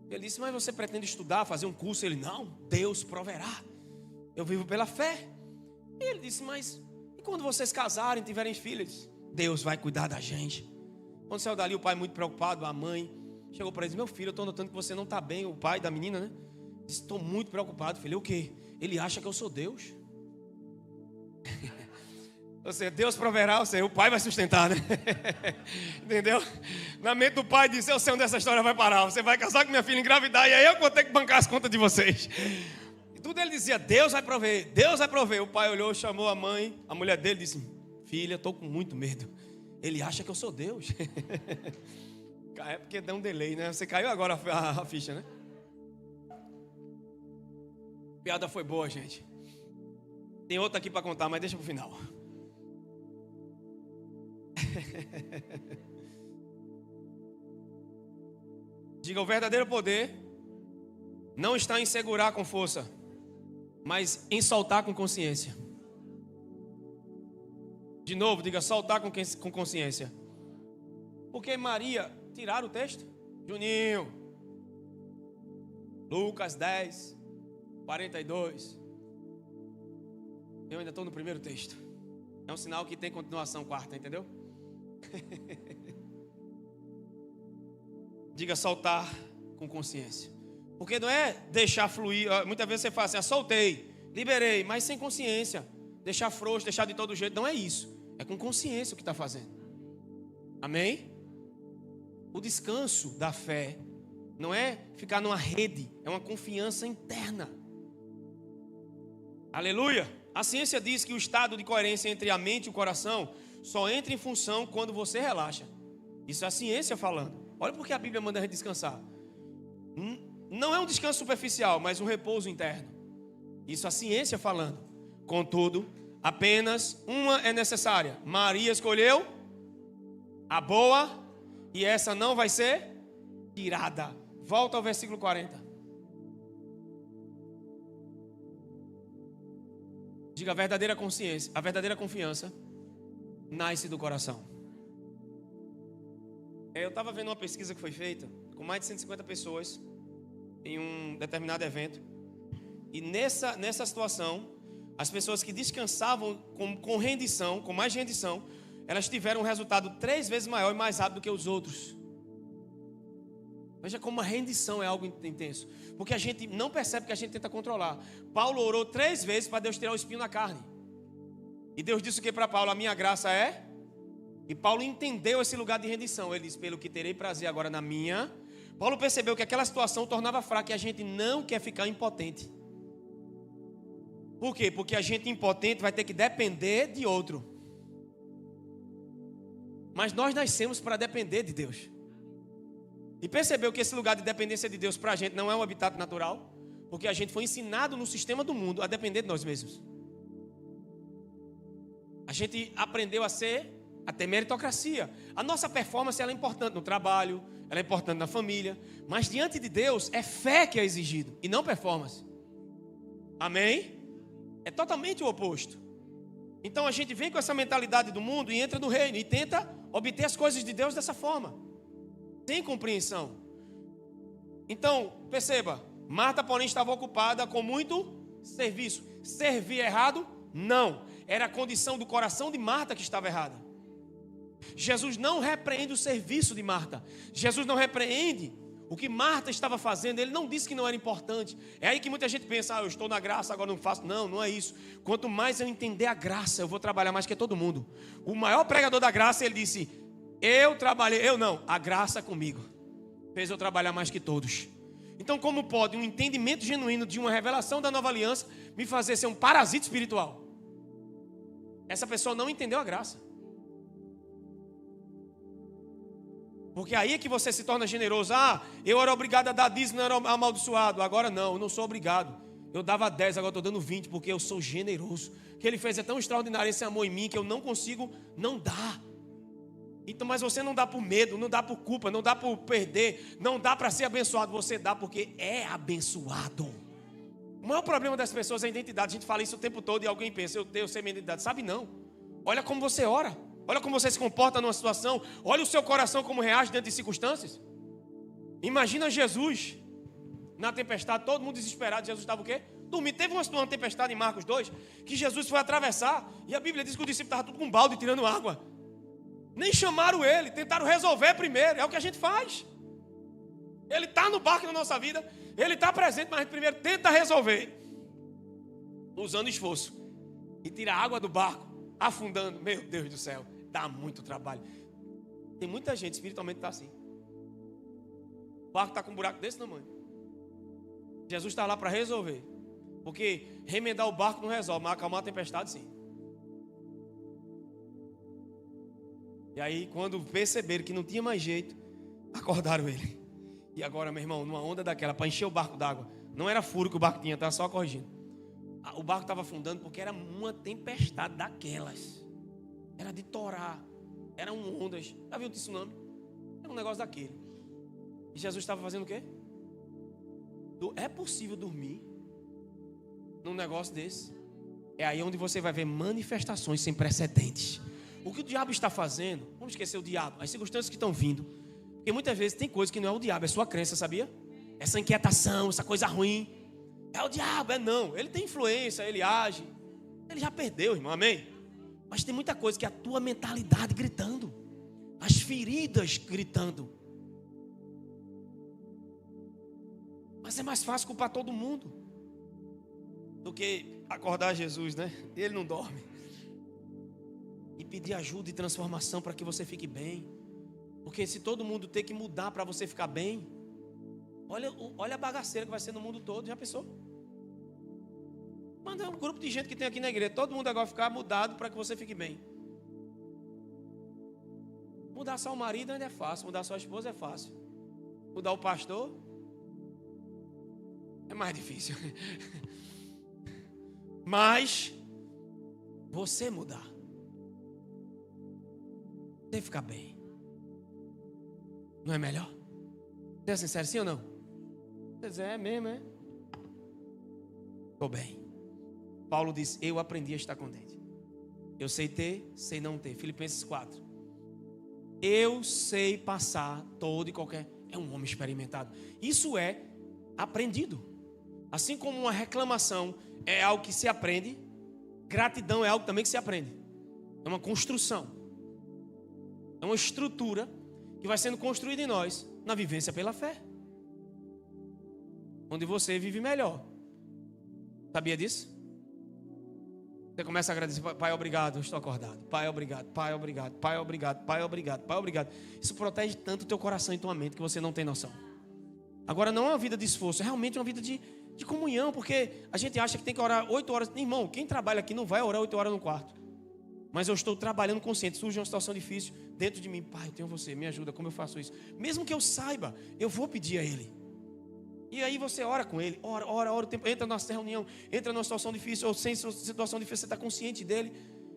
Ele disse: mas você pretende estudar, fazer um curso? Ele: não, Deus proverá. Eu vivo pela fé. E ele disse: mas e quando vocês casarem, tiverem filhos? Deus vai cuidar da gente. Quando saiu dali, o pai muito preocupado, a mãe chegou para ele e disse: meu filho, eu estou notando que você não está bem. O pai da menina, né? Disse: estou muito preocupado, filho. O quê? Ele acha que eu sou Deus. Ou seja, Deus proverá, ou seja, o pai vai sustentar, né? Entendeu? Na mente do pai disse: eu sei onde essa história vai parar. Você vai casar com minha filha, engravidar, e aí eu vou ter que bancar as contas de vocês. E tudo ele dizia: Deus vai prover, Deus vai prover. O pai olhou, chamou a mãe, a mulher dele, disse: filha, estou com muito medo. Ele acha que eu sou Deus. É porque deu um delay, né? Você caiu agora a ficha, né? A piada foi boa, gente. Tem outra aqui para contar, mas deixa para o final. Diga: o verdadeiro poder não está em segurar com força, mas em soltar com consciência. De novo, diga: soltar com consciência. Porque Maria, tiraram o texto? Juninho, Lucas 10, 42. Eu ainda estou no primeiro texto. É um sinal que tem continuação quarta, entendeu? Diga: soltar com consciência. Porque não é deixar fluir. Muitas vezes você fala assim: soltei, liberei, mas sem consciência. Deixar frouxo, deixar de todo jeito. Não é isso. É com consciência o que está fazendo. Amém? O descanso da fé não é ficar numa rede, é uma confiança interna. Aleluia! A ciência diz que o estado de coerência entre a mente e o coração só entra em função quando você relaxa. Isso é a ciência falando. Olha porque a Bíblia manda a gente descansar. Não é um descanso superficial, mas um repouso interno. Isso é a ciência falando. Contudo, apenas uma é necessária. Maria escolheu a boa, e essa não vai ser tirada. Volta ao versículo 40. Diga: a verdadeira consciência, a verdadeira confiança nasce do coração. Eu estava vendo uma pesquisa que foi feita com mais de 150 pessoas em um determinado evento. E nessa situação, as pessoas que descansavam com rendição, com mais rendição, elas tiveram um resultado 3 vezes maior e mais rápido do que os outros. Veja como a rendição é algo intenso. Porque a gente não percebe que a gente tenta controlar. Paulo orou 3 vezes para Deus tirar o espinho na carne. E Deus disse o que para Paulo? A minha graça é... E Paulo entendeu esse lugar de rendição. Ele disse, pelo que terei prazer agora na minha... Paulo percebeu que aquela situação tornava fraco e a gente não quer ficar impotente. Por quê? Porque a gente impotente vai ter que depender de outro. Mas nós nascemos para depender de Deus. E percebeu que esse lugar de dependência de Deus para a gente não é um habitat natural, porque a gente foi ensinado no sistema do mundo a depender de nós mesmos. A gente aprendeu a ter meritocracia. A nossa performance ela é importante no trabalho, ela é importante na família, mas diante de Deus é fé que é exigido e não performance. Amém? É totalmente o oposto. Então a gente vem com essa mentalidade do mundo e entra no reino e tenta obter as coisas de Deus dessa forma. Sem compreensão. Então, perceba, Marta, porém, estava ocupada com muito serviço. Servir errado? Não. Era a condição do coração de Marta que estava errada. Jesus não repreende o serviço de Marta. Jesus não repreende o que Marta estava fazendo. Ele não disse que não era importante. É aí que muita gente pensa, eu estou na graça, agora não faço. Não, não é isso. Quanto mais eu entender a graça, eu vou trabalhar mais que todo mundo. O maior pregador da graça, ele disse... a graça comigo fez eu trabalhar mais que todos. Então como pode um entendimento genuíno de uma revelação da nova aliança me fazer ser um parasita espiritual? Essa pessoa não entendeu a graça. Porque aí é que você se torna generoso. Eu era obrigado a dar dízimo, não era amaldiçoado. Agora não, eu não sou obrigado. Eu dava 10, agora estou dando 20, porque eu sou generoso. O que ele fez é tão extraordinário, esse amor em mim, que eu não consigo não dar. Então, mas você não dá por medo, não dá por culpa, não dá por perder, não dá para ser abençoado. Você dá porque é abençoado. O maior problema das pessoas é a identidade. A gente fala isso o tempo todo e alguém pensa, eu sei minha identidade. Sabe não. Olha como você ora. Olha como você se comporta numa situação. Olha o seu coração como reage diante de circunstâncias. Imagina Jesus na tempestade, todo mundo desesperado. Jesus estava o quê? Dormindo. Teve uma tempestade em Marcos 2 que Jesus foi atravessar e a Bíblia diz que o discípulo estava tudo com balde tirando água. Nem chamaram ele, tentaram resolver primeiro. É o que a gente faz. Ele está no barco na nossa vida, ele está presente, mas a gente primeiro tenta resolver, usando esforço, e tira a água do barco, afundando. Meu Deus do céu, dá muito trabalho. Tem muita gente espiritualmente que está assim. O barco está com um buraco desse tamanho. Jesus está lá para resolver, porque remendar o barco não resolve, mas acalmar a tempestade sim. E aí, quando perceberam que não tinha mais jeito, acordaram ele. E agora, meu irmão, numa onda daquela, para encher o barco d'água, não era furo que o barco tinha, estava só corrigindo. O barco estava afundando porque era uma tempestade daquelas. Era de torar, eram ondas. Já viu o tsunami? Era um negócio daquele. E Jesus estava fazendo o quê? É possível dormir num negócio desse? É aí onde você vai ver manifestações sem precedentes. O que o diabo está fazendo? Vamos esquecer o diabo, as circunstâncias que estão vindo. Porque muitas vezes tem coisa que não é o diabo, é sua crença, sabia? Essa inquietação, essa coisa ruim. É o diabo, não. Ele tem influência, ele age. Ele já perdeu, irmão, amém? Mas tem muita coisa que é a tua mentalidade gritando. As feridas gritando. Mas é mais fácil culpar todo mundo do que acordar Jesus, né? Ele não dorme. E pedir ajuda e transformação para que você fique bem. Porque se todo mundo ter que mudar para você ficar bem, olha a bagaceira que vai ser no mundo todo. Já pensou? Manda um grupo de gente que tem aqui na igreja, todo mundo agora ficar mudado para que você fique bem. Mudar só o marido ainda é fácil, mudar só a esposa é fácil. Mudar o pastor é mais difícil. Mas você mudar, você ficar bem, não é melhor? Seja sincero, sim ou não? Você diz, é mesmo, é? Estou bem. Paulo diz, eu aprendi a estar contente. Eu sei ter, sei não ter. Filipenses 4. Eu sei passar todo e qualquer. É um homem experimentado. Isso é aprendido. Assim como uma reclamação é algo que se aprende, gratidão é algo também que se aprende. É uma construção. É uma estrutura que vai sendo construída em nós na vivência pela fé. Onde você vive melhor. Sabia disso? Você começa a agradecer, Pai, obrigado, eu estou acordado. Pai, obrigado, Pai, obrigado, Pai, obrigado, Pai, obrigado, Pai, obrigado. Isso protege tanto o teu coração e tua mente que você não tem noção. Agora não é uma vida de esforço, é realmente uma vida de comunhão, porque a gente acha que tem que orar 8 horas. Irmão, quem trabalha aqui não vai orar 8 horas no quarto. Mas eu estou trabalhando consciente, surge uma situação difícil dentro de mim. Pai, eu tenho você, me ajuda, como eu faço isso? Mesmo que eu saiba, eu vou pedir a Ele. E aí você ora com Ele, ora o tempo, entra na nossa reunião, entra numa situação difícil, ou sem situação difícil, você está consciente dEle,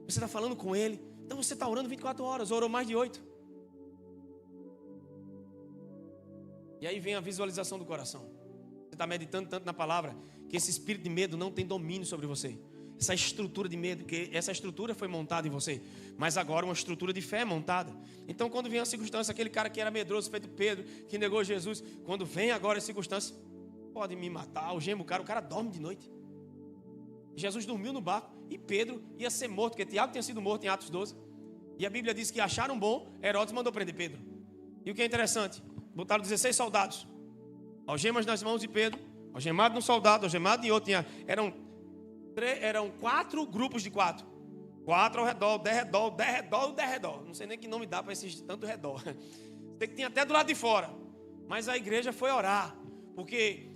você está falando com Ele. Então você está orando 24 horas, orou mais de 8. E aí vem a visualização do coração. Você está meditando tanto na palavra, que esse espírito de medo não tem domínio sobre você. Essa estrutura de medo, que essa estrutura foi montada em você, mas agora uma estrutura de fé é montada. Então quando vem a circunstância, aquele cara que era medroso, feito Pedro, que negou Jesus, quando vem agora a circunstância, pode me matar, algema o cara dorme de noite. Jesus dormiu no barco e Pedro ia ser morto, porque Tiago tinha sido morto em Atos 12. E a Bíblia diz que acharam bom, Herodes mandou prender Pedro. E o que é interessante, botaram 16 soldados, algemas nas mãos de Pedro, algemado num soldado, algemado em outro. Eram 4 grupos de 4. 4 ao redor, 10 redor, 10 redor, 10 redor. Não sei nem que nome dá para esse tanto redor. Sei que tinha até do lado de fora. Mas a igreja foi orar. Porque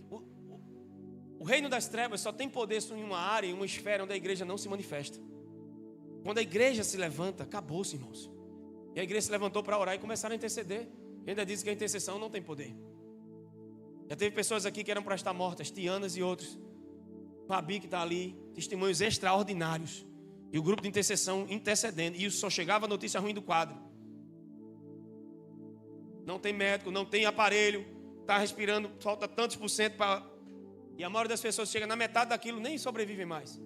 o reino das trevas só tem poder em uma área, em uma esfera onde a igreja não se manifesta. Quando a igreja se levanta, acabou-se, irmãos. E a igreja se levantou para orar e começaram a interceder. E ainda diz que a intercessão não tem poder. Já teve pessoas aqui que eram para estar mortas, Tianas e outros. Fabi que está ali, testemunhos extraordinários. E o grupo de intercessão intercedendo. E só chegava a notícia ruim do quadro. Não tem médico, não tem aparelho. Está respirando, falta tantos por cento para... E a maioria das pessoas chega na metade daquilo, nem sobrevivem mais.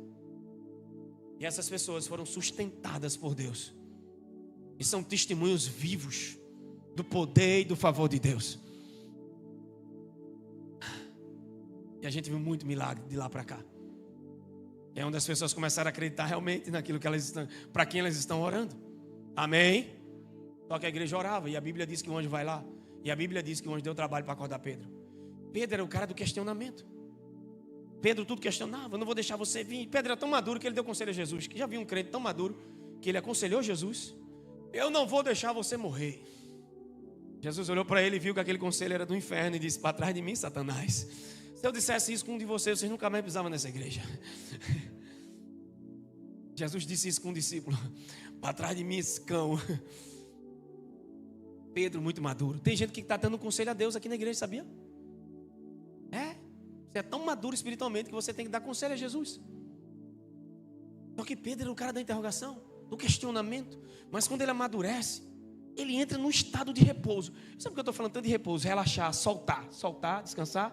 E essas pessoas foram sustentadas por Deus. E são testemunhos vivos do poder e do favor de Deus. E a gente viu muito milagre de lá para cá. É onde as pessoas começaram a acreditar realmente naquilo que elas estão, para quem elas estão orando. Amém? Só que a igreja orava e a Bíblia diz que o anjo vai lá. E a Bíblia diz que o anjo deu trabalho para acordar Pedro. Pedro era o cara do questionamento. Pedro tudo questionava, não vou deixar você vir. Pedro era tão maduro que ele deu conselho a Jesus. Que já viu um crente tão maduro que ele aconselhou Jesus. Eu não vou deixar você morrer. Jesus olhou para ele e viu que aquele conselho era do inferno e disse: para trás de mim, Satanás. Se eu dissesse isso com um de vocês nunca mais pisavam nessa igreja. Jesus disse isso com um discípulo: para trás de mim, esse cão. Pedro muito maduro. Tem gente que está dando conselho a Deus aqui na igreja, sabia? Você é tão maduro espiritualmente que você tem que dar conselho a Jesus. Só que Pedro era o cara da interrogação, do questionamento. Mas quando ele amadurece, ele entra num estado de repouso. Sabe por que eu estou falando tanto de repouso? Relaxar, soltar, descansar.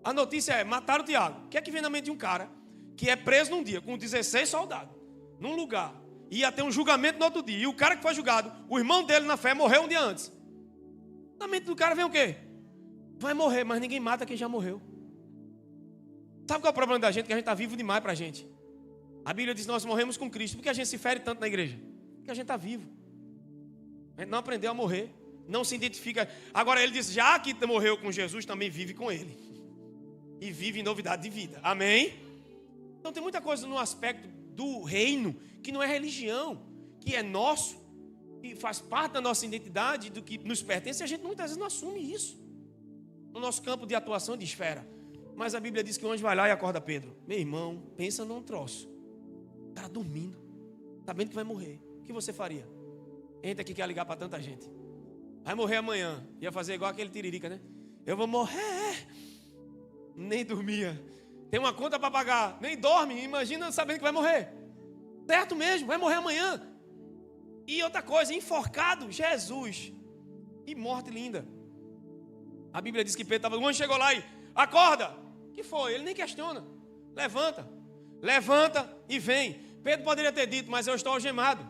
A notícia é: mataram o Tiago. O que é que vem na mente de um cara que é preso num dia com 16 soldados, num lugar, e ia ter um julgamento no outro dia, e o cara que foi julgado, o irmão dele na fé, morreu um dia antes. Na mente do cara vem o quê? Vai morrer, mas ninguém mata quem já morreu. Sabe qual é o problema da gente? Que a gente está vivo demais para a gente. A Bíblia diz que nós morremos com Cristo. Por que a gente se fere tanto na igreja? Porque a gente está vivo. A gente não aprendeu a morrer. Não se identifica. Agora ele diz: já que morreu com Jesus, também vive com Ele. E vive em novidade de vida. Amém? Então tem muita coisa no aspecto do reino que não é religião, que é nosso, que faz parte da nossa identidade, do que nos pertence. E a gente muitas vezes não assume isso no nosso campo de atuação de esfera. Mas a Bíblia diz que o anjo vai lá e acorda Pedro. Meu irmão, pensa num troço. O cara dormindo, sabendo que vai morrer. O que você faria? Entra aqui, quer ligar para tanta gente. Vai morrer amanhã. Ia fazer igual aquele tiririca, né? Eu vou morrer. Nem dormia. Tem uma conta para pagar. Nem dorme. Imagina sabendo que vai morrer. Certo mesmo, vai morrer amanhã. E outra coisa, enforcado, Jesus. Que morte linda. A Bíblia diz que Pedro estava... O anjo chegou lá e... Acorda. O que foi? Ele nem questiona. Levanta e vem. Pedro poderia ter dito: mas eu estou algemado.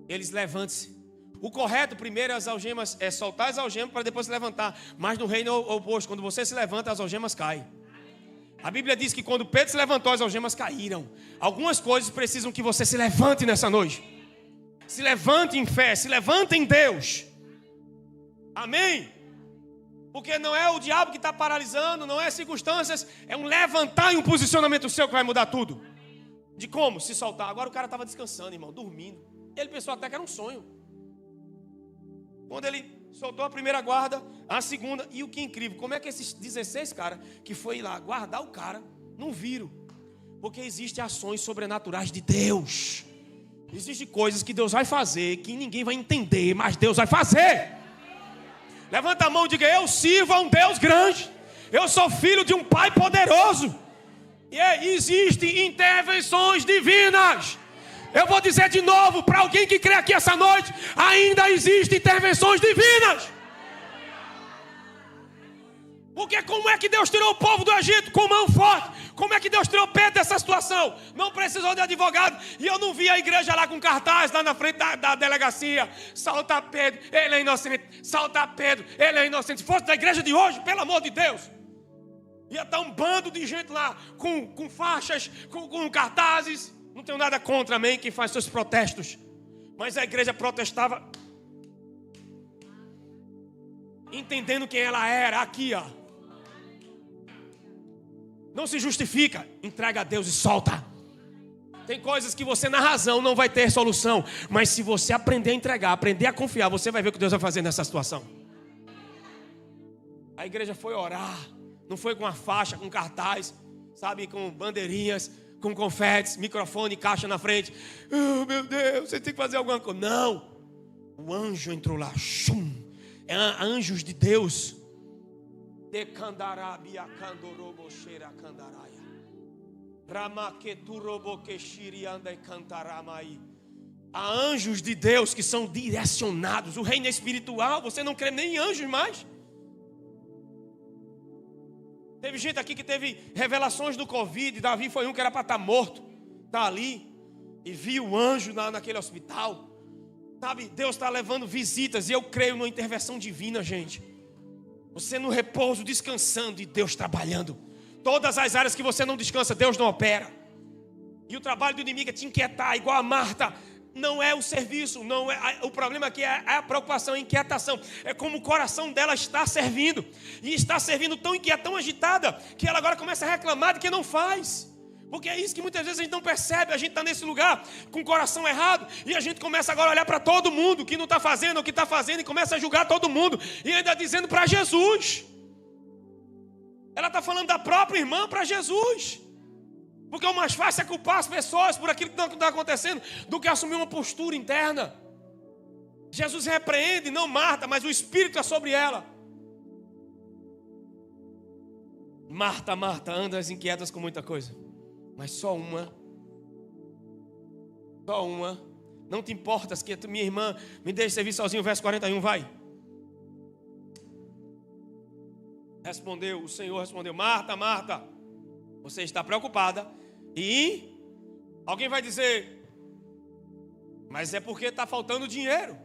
Eles: levante-se. O correto primeiro as algemas é soltar as algemas para depois se levantar. Mas no reino oposto, quando você se levanta, as algemas caem. A Bíblia diz que quando Pedro se levantou, as algemas caíram. Algumas coisas precisam que você se levante nessa noite. Se levante em fé, se levante em Deus. Amém? Porque não é o diabo que está paralisando, não é circunstâncias, é um levantar e um posicionamento seu que vai mudar tudo. De como? Se soltar. Agora o cara estava descansando, irmão, dormindo. Ele pensou até que era um sonho. Quando ele soltou a primeira guarda, a segunda, e o que é incrível, como é que esses 16 caras que foi lá guardar o cara, não viram? Porque existem ações sobrenaturais de Deus. Existem coisas que Deus vai fazer, que ninguém vai entender, mas Deus vai fazer. Levanta a mão e diga: eu sirvo a um Deus grande. Eu sou filho de um Pai poderoso. E existem intervenções divinas. Eu vou dizer de novo para alguém que crê aqui essa noite: ainda existem intervenções divinas. Porque como é que Deus tirou o povo do Egito? Com mão forte. Como é que Deus tirou Pedro dessa situação? Não precisou de advogado. E eu não vi a igreja lá com cartaz lá na frente da delegacia: solta Pedro, ele é inocente. Solta Pedro, ele é inocente. Se fosse da igreja de hoje, pelo amor de Deus, ia estar um bando de gente lá com faixas, com cartazes. Não tenho nada contra, amém, quem faz seus protestos. Mas a igreja protestava entendendo quem ela era. Aqui, ó. Não se justifica, entrega a Deus e solta. Tem coisas que você na razão não vai ter solução, mas se você aprender a entregar, aprender a confiar, você vai ver o que Deus vai fazer nessa situação. A igreja foi orar, não foi com a faixa, com cartaz, sabe, com bandeirinhas, com confetes, microfone, caixa na frente. Oh, meu Deus, você tem que fazer alguma coisa. Não, o anjo entrou lá, shum. É anjos de Deus. Há anjos de Deus que são direcionados. O reino é espiritual, você não crê nem em anjos mais. Teve gente aqui que teve revelações do Covid. Davi foi um que era para estar morto. Está ali e viu o anjo naquele hospital. Sabe, Deus está levando visitas. E eu creio numa intervenção divina, gente. Você no repouso, descansando e Deus trabalhando. Todas as áreas que você não descansa, Deus não opera. E o trabalho do inimigo é te inquietar, igual a Marta. Não é o serviço, não é, o problema aqui é a preocupação, a inquietação. É como o coração dela está servindo. E está servindo tão inquieta, tão agitada, que ela agora começa a reclamar de que não faz. Porque é isso que muitas vezes a gente não percebe. A gente está nesse lugar com o coração errado. E a gente começa agora a olhar para todo mundo que não está fazendo, o que está fazendo. E começa a julgar todo mundo. E ainda dizendo para Jesus. Ela está falando da própria irmã para Jesus. Porque o mais fácil é culpar as pessoas por aquilo que não está acontecendo, do que assumir uma postura interna. Jesus repreende, não Marta, mas o Espírito é sobre ela. Marta, Marta, andas inquietas com muita coisa. Mas só uma. Não te importas que minha irmã me deixe servir sozinho. Verso 41, vai. O Senhor respondeu: Marta, Marta, você está preocupada. E alguém vai dizer: mas é porque está faltando dinheiro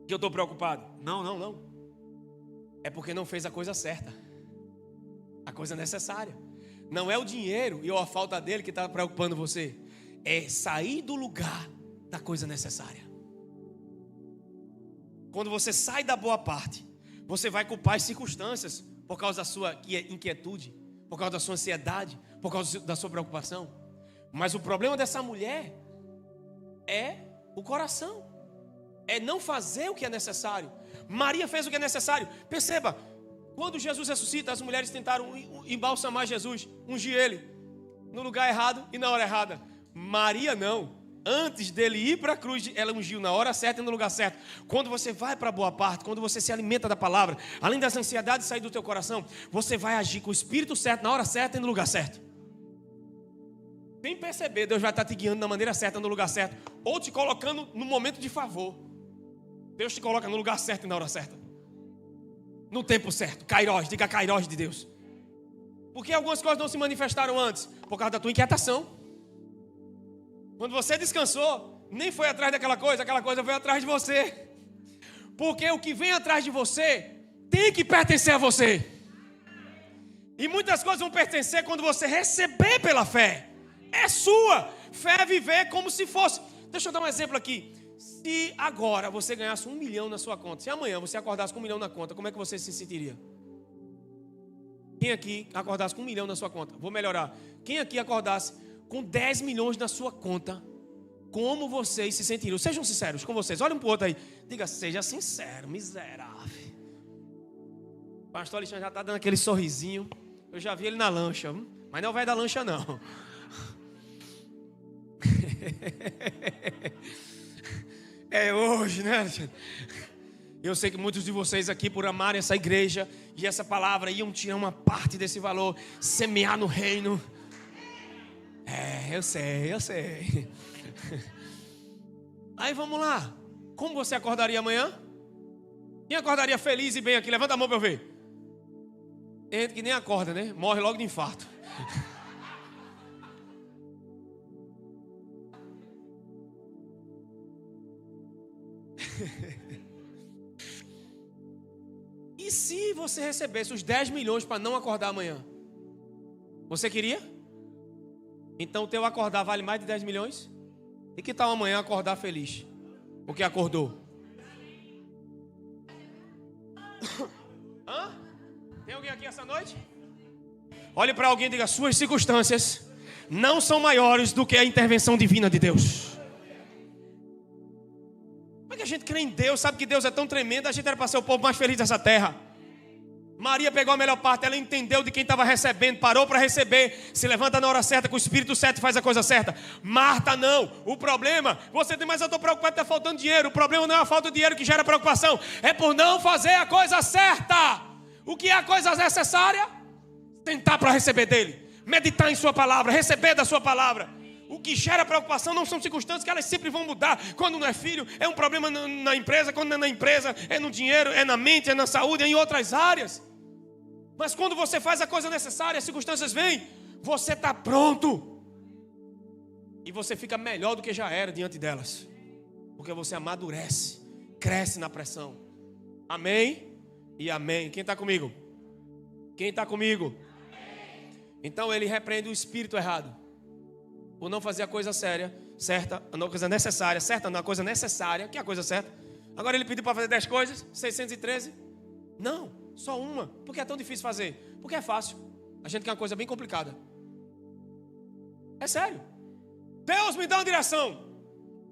que eu estou preocupado. Não. É porque não fez a coisa certa, a coisa necessária. Não é o dinheiro e a falta dele que está preocupando você. É sair do lugar da coisa necessária. Quando você sai da boa parte, você vai culpar as circunstâncias por causa da sua inquietude, por causa da sua ansiedade, por causa da sua preocupação. Mas o problema dessa mulher é o coração. É não fazer o que é necessário. Maria fez o que é necessário. Perceba, quando Jesus ressuscita, as mulheres tentaram embalsamar Jesus, ungir ele no lugar errado e na hora errada. Maria não. Antes dele ir para a cruz, ela ungiu na hora certa e no lugar certo. Quando você vai para a boa parte, quando você se alimenta da palavra, além das ansiedades sair do teu coração, você vai agir com o Espírito certo, na hora certa e no lugar certo. Sem perceber, Deus vai estar te guiando da maneira certa, no lugar certo, ou te colocando no momento de favor. Deus te coloca no lugar certo e na hora certa, no tempo certo. Kairós, diga Kairós de Deus. Porque algumas coisas não se manifestaram antes? Por causa da tua inquietação. Quando você descansou, nem foi atrás daquela coisa, aquela coisa foi atrás de você. Porque o que vem atrás de você tem que pertencer a você. E muitas coisas vão pertencer quando você receber pela fé. É sua. Fé é viver como se fosse. Deixa eu dar um exemplo aqui. Se agora você ganhasse 1 milhão na sua conta, se amanhã você acordasse com 1 milhão na conta, como é que você se sentiria? Quem aqui acordasse com 1 milhão na sua conta? Vou melhorar. Quem aqui acordasse com 10 milhões na sua conta, como vocês se sentiriam? Sejam sinceros com vocês. Olhem para o outro aí. Diga, seja sincero, miserável. O pastor Alexandre já está dando aquele sorrisinho. Eu já vi ele na lancha. Mas não é o velho da lancha, não. É hoje, né, Alexandre? Eu sei que muitos de vocês aqui, por amarem essa igreja e essa palavra, iam tirar uma parte desse valor, semear no reino. Eu sei. Aí vamos lá. Como você acordaria amanhã? Quem acordaria feliz e bem aqui? Levanta a mão para eu ver. Tem gente que nem acorda, né? Morre logo de infarto. E se você recebesse os 10 milhões para não acordar amanhã? Você queria? Então o teu acordar vale mais de 10 milhões? E que tal amanhã acordar feliz? Porque acordou. Hã? Tem alguém aqui essa noite? Olhe para alguém e diga, suas circunstâncias não são maiores do que a intervenção divina de Deus. Como é que a gente crê em Deus, sabe que Deus é tão tremendo, a gente era para ser o povo mais feliz dessa terra. Maria pegou a melhor parte, ela entendeu de quem estava recebendo, parou para receber, se levanta na hora certa, com o Espírito certo e faz a coisa certa. Marta não, o problema, você tem, mas eu estou preocupado, está faltando dinheiro. O problema não é a falta de dinheiro que gera preocupação, é por não fazer a coisa certa. O que é a coisa necessária? Tentar para receber dele, meditar em sua palavra, receber da sua palavra. O que gera preocupação não são circunstâncias, que elas sempre vão mudar. Quando não é filho, é um problema na empresa. Quando não é na empresa, é no dinheiro, é na mente, é na saúde, é em outras áreas. Mas quando você faz a coisa necessária, as circunstâncias vêm, você está pronto. E você fica melhor do que já era diante delas. Porque você amadurece, cresce na pressão. Amém e amém. Quem está comigo? Quem está comigo? Então ele repreende o espírito errado. Por não fazer a coisa séria, certa, a coisa necessária, certa não, a coisa necessária, que é a coisa certa. Agora ele pediu para fazer 10 coisas, 613. Não, só uma. Por que é tão difícil fazer? Porque é fácil. A gente quer uma coisa bem complicada. É sério. Deus me dá uma direção.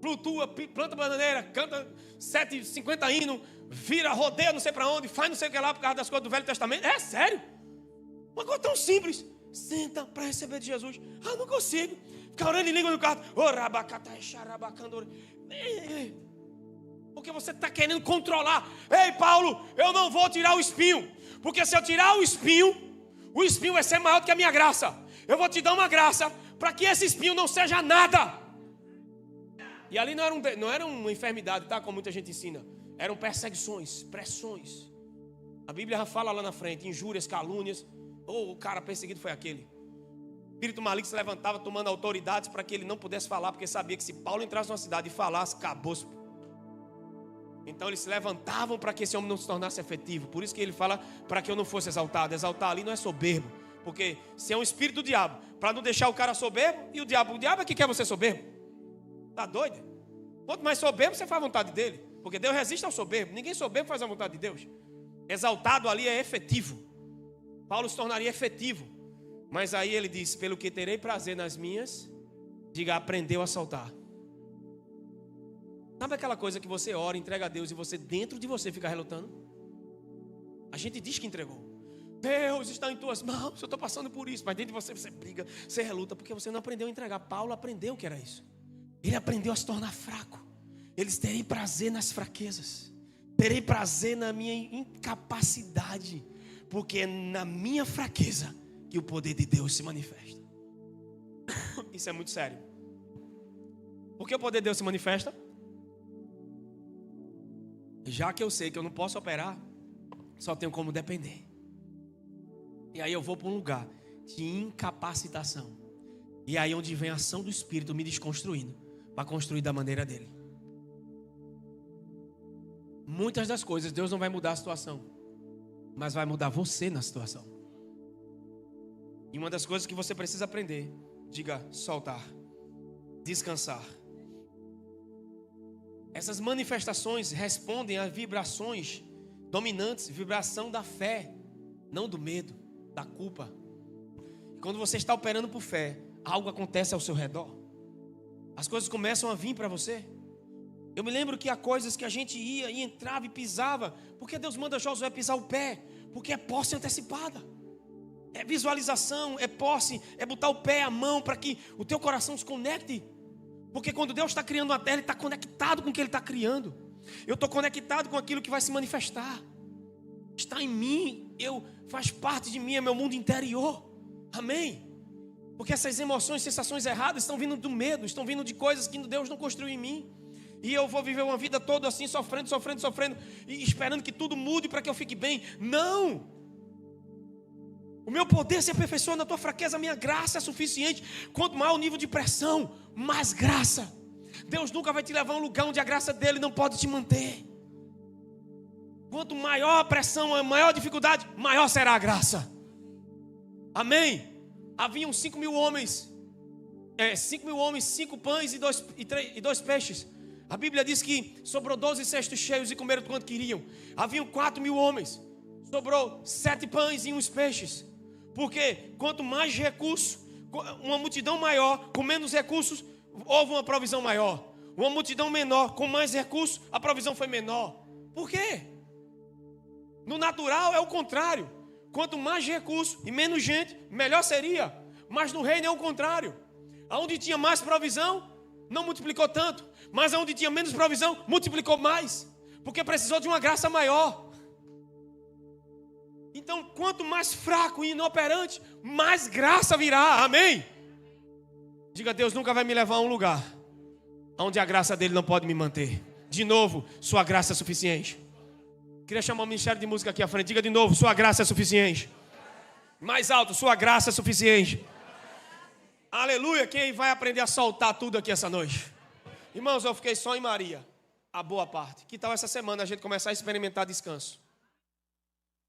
Flutua, planta bananeira, canta 750 hinos, vira, rodeia não sei para onde, faz não sei o que lá por causa das coisas do Velho Testamento. É sério. Uma coisa tão simples. Senta para receber de Jesus. Não consigo. Ficar orando em língua no quarto. Porque você está querendo controlar. Ei, Paulo, eu não vou tirar o espinho. Porque se eu tirar o espinho vai ser maior do que a minha graça. Eu vou te dar uma graça para que esse espinho não seja nada. E ali não era uma enfermidade, tá? Como muita gente ensina. Eram perseguições, pressões. A Bíblia já fala lá na frente, injúrias, calúnias. O cara perseguido foi aquele. O espírito maligno se levantava tomando autoridades para que ele não pudesse falar, porque sabia que se Paulo entrasse numa cidade e falasse, acabou-se. Então eles se levantavam para que esse homem não se tornasse efetivo. Por isso que ele fala para que eu não fosse exaltado. Exaltar ali não é soberbo. Porque se é um espírito do diabo, para não deixar o cara soberbo, e o diabo é que quer você soberbo. Tá doido? Quanto mais soberbo, você faz a vontade dele. Porque Deus resiste ao soberbo. Ninguém soberbo faz a vontade de Deus. Exaltado ali é efetivo. Paulo se tornaria efetivo. Mas aí ele disse, pelo que terei prazer nas minhas, diga, aprendeu a soltar. Sabe aquela coisa que você ora, entrega a Deus e você dentro de você fica relutando? A gente diz que entregou. Deus está em tuas mãos, eu estou passando por isso. Mas dentro de você briga, você reluta, porque você não aprendeu a entregar. Paulo aprendeu o que era isso. Ele aprendeu a se tornar fraco. Eles terem prazer nas fraquezas. Terei prazer na minha incapacidade. Porque é na minha fraqueza que o poder de Deus se manifesta. Isso é muito sério. Por que o poder de Deus se manifesta? Já que eu sei que eu não posso operar, só tenho como depender. E aí eu vou para um lugar de incapacitação. E aí onde vem a ação do Espírito me desconstruindo, para construir da maneira dele. Muitas das coisas Deus não vai mudar a situação, mas vai mudar você na situação. E uma das coisas que você precisa aprender, diga soltar, descansar. Essas manifestações respondem a vibrações dominantes, vibração da fé, não do medo, da culpa. E quando você está operando por fé, algo acontece ao seu redor. As coisas começam a vir para você. Eu me lembro que há coisas que a gente ia e entrava e pisava. Porque Deus manda Josué pisar o pé? Porque é posse antecipada. É visualização, é posse, é botar o pé, a mão, para que o teu coração se conecte. Porque quando Deus está criando a terra, Ele está conectado com o que Ele está criando. Eu estou conectado com aquilo que vai se manifestar. Está em mim, faz parte de mim, é meu mundo interior. Amém? Porque essas emoções, sensações erradas estão vindo do medo, estão vindo de coisas que Deus não construiu em mim. E eu vou viver uma vida toda assim, sofrendo, e esperando que tudo mude para que eu fique bem. Não! O meu poder se aperfeiçoa na tua fraqueza, a minha graça é suficiente. Quanto maior o nível de pressão, mais graça. Deus nunca vai te levar a um lugar onde a graça dele não pode te manter. Quanto maior a pressão, a maior dificuldade, maior será a graça. Amém? Haviam 5.000 homens, 5 pães e 2 peixes. A Bíblia diz que sobrou 12 cestos cheios e comeram quanto queriam. Haviam 4.000 homens, sobrou 7 pães e uns peixes. Porque quanto mais recursos, uma multidão maior, com menos recursos, houve uma provisão maior. Uma multidão menor, com mais recursos, a provisão foi menor. Por quê? No natural é o contrário. Quanto mais recursos e menos gente, melhor seria. Mas no reino é o contrário. Onde tinha mais provisão, não multiplicou tanto. Mas onde tinha menos provisão, multiplicou mais. Porque precisou de uma graça maior. Então, quanto mais fraco e inoperante, mais graça virá. Amém? Diga, Deus nunca vai me levar a um lugar onde a graça dele não pode me manter. De novo, sua graça é suficiente. Queria chamar o ministério de música aqui à frente. Diga de novo, sua graça é suficiente. Mais alto, sua graça é suficiente. Aleluia. Quem vai aprender a soltar tudo aqui essa noite? Irmãos, eu fiquei só em Maria, a boa parte. Que tal essa semana a gente começar a experimentar descanso?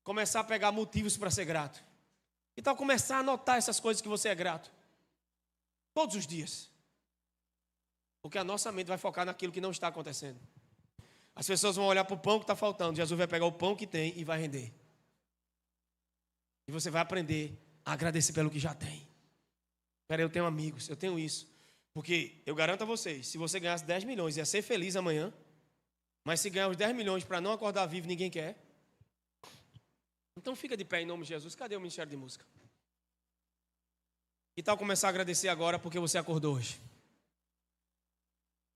Começar a pegar motivos para ser grato. Que tal começar a anotar essas coisas que você é grato? Todos os dias. Porque a nossa mente vai focar naquilo que não está acontecendo. As pessoas vão olhar para o pão que está faltando. Jesus vai pegar o pão que tem e vai render. E você vai aprender a agradecer pelo que já tem. Peraí, eu tenho amigos, eu tenho isso. Porque eu garanto a vocês, se você ganhasse 10 milhões, ia ser feliz amanhã. Mas se ganhar os 10 milhões para não acordar vivo, ninguém quer. Então fica de pé em nome de Jesus. Cadê o ministério de música? Que tal começar a agradecer agora porque você acordou hoje?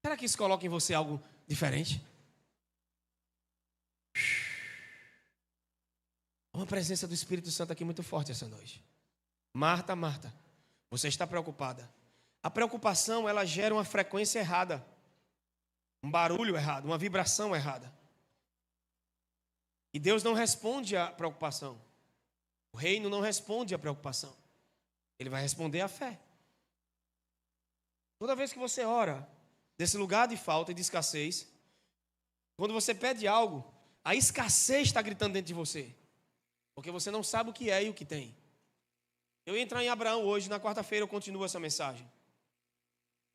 Será que isso coloca em você algo diferente? Uma presença do Espírito Santo aqui muito forte essa noite. Marta, Marta, você está preocupada. A preocupação, ela gera uma frequência errada. Um barulho errado, uma vibração errada. E Deus não responde à preocupação. O reino não responde à preocupação. Ele vai responder à fé. Toda vez que você ora desse lugar de falta e de escassez, quando você pede algo, a escassez está gritando dentro de você. Porque você não sabe o que é e o que tem. Eu ia entrar em Abraão hoje, na quarta-feira eu continuo essa mensagem.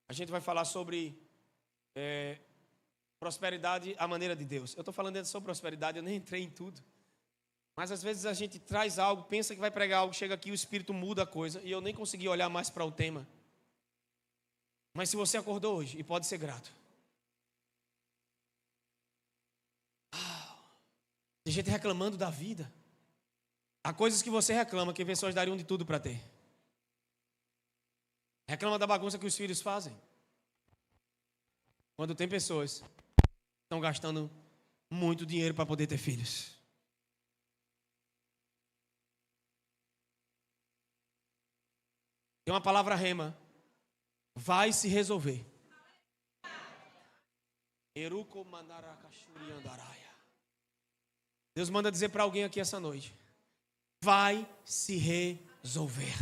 A gente vai falar sobre prosperidade à maneira de Deus. Eu estou falando sobre prosperidade, eu nem entrei em tudo. Mas às vezes a gente traz algo, pensa que vai pregar algo, chega aqui, o Espírito muda a coisa, e eu nem consegui olhar mais para o tema. Mas se você acordou hoje, e pode ser grato. Tem gente reclamando da vida. Há coisas que você reclama, que pessoas dariam de tudo para ter. Reclama da bagunça que os filhos fazem. Quando tem pessoas que estão gastando muito dinheiro para poder ter filhos. Tem uma palavra rema. Vai se resolver. Deus manda dizer para alguém aqui essa noite. Vai se resolver.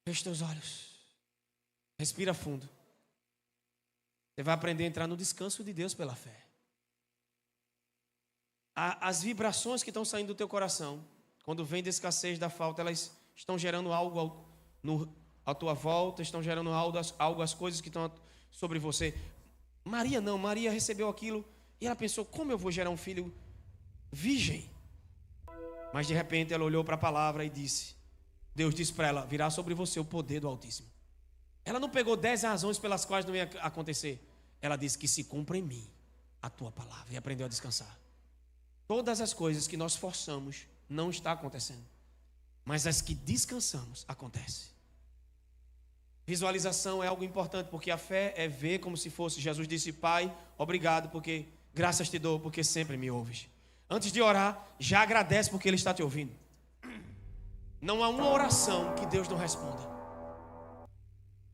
Feche teus olhos. Respira fundo. Você vai aprender a entrar no descanso de Deus pela fé. As vibrações que estão saindo do teu coração, quando vem da escassez, da falta, elas estão gerando algo à tua volta, estão gerando algo às coisas que estão sobre você. Maria não, Maria recebeu aquilo e ela pensou, como eu vou gerar um filho virgem? Mas de repente ela olhou para a palavra e disse, Deus disse para ela, virá sobre você o poder do Altíssimo. Ela não pegou 10 razões pelas quais não ia acontecer. Ela disse que se cumpra em mim a tua palavra e aprendeu a descansar. Todas as coisas que nós forçamos não está acontecendo, mas as que descansamos acontecem. Visualização é algo importante, porque a fé é ver como se fosse. Jesus disse, Pai, obrigado, porque graças te dou, porque sempre me ouves. Antes de orar, já agradece porque Ele está te ouvindo. Não há uma oração que Deus não responda.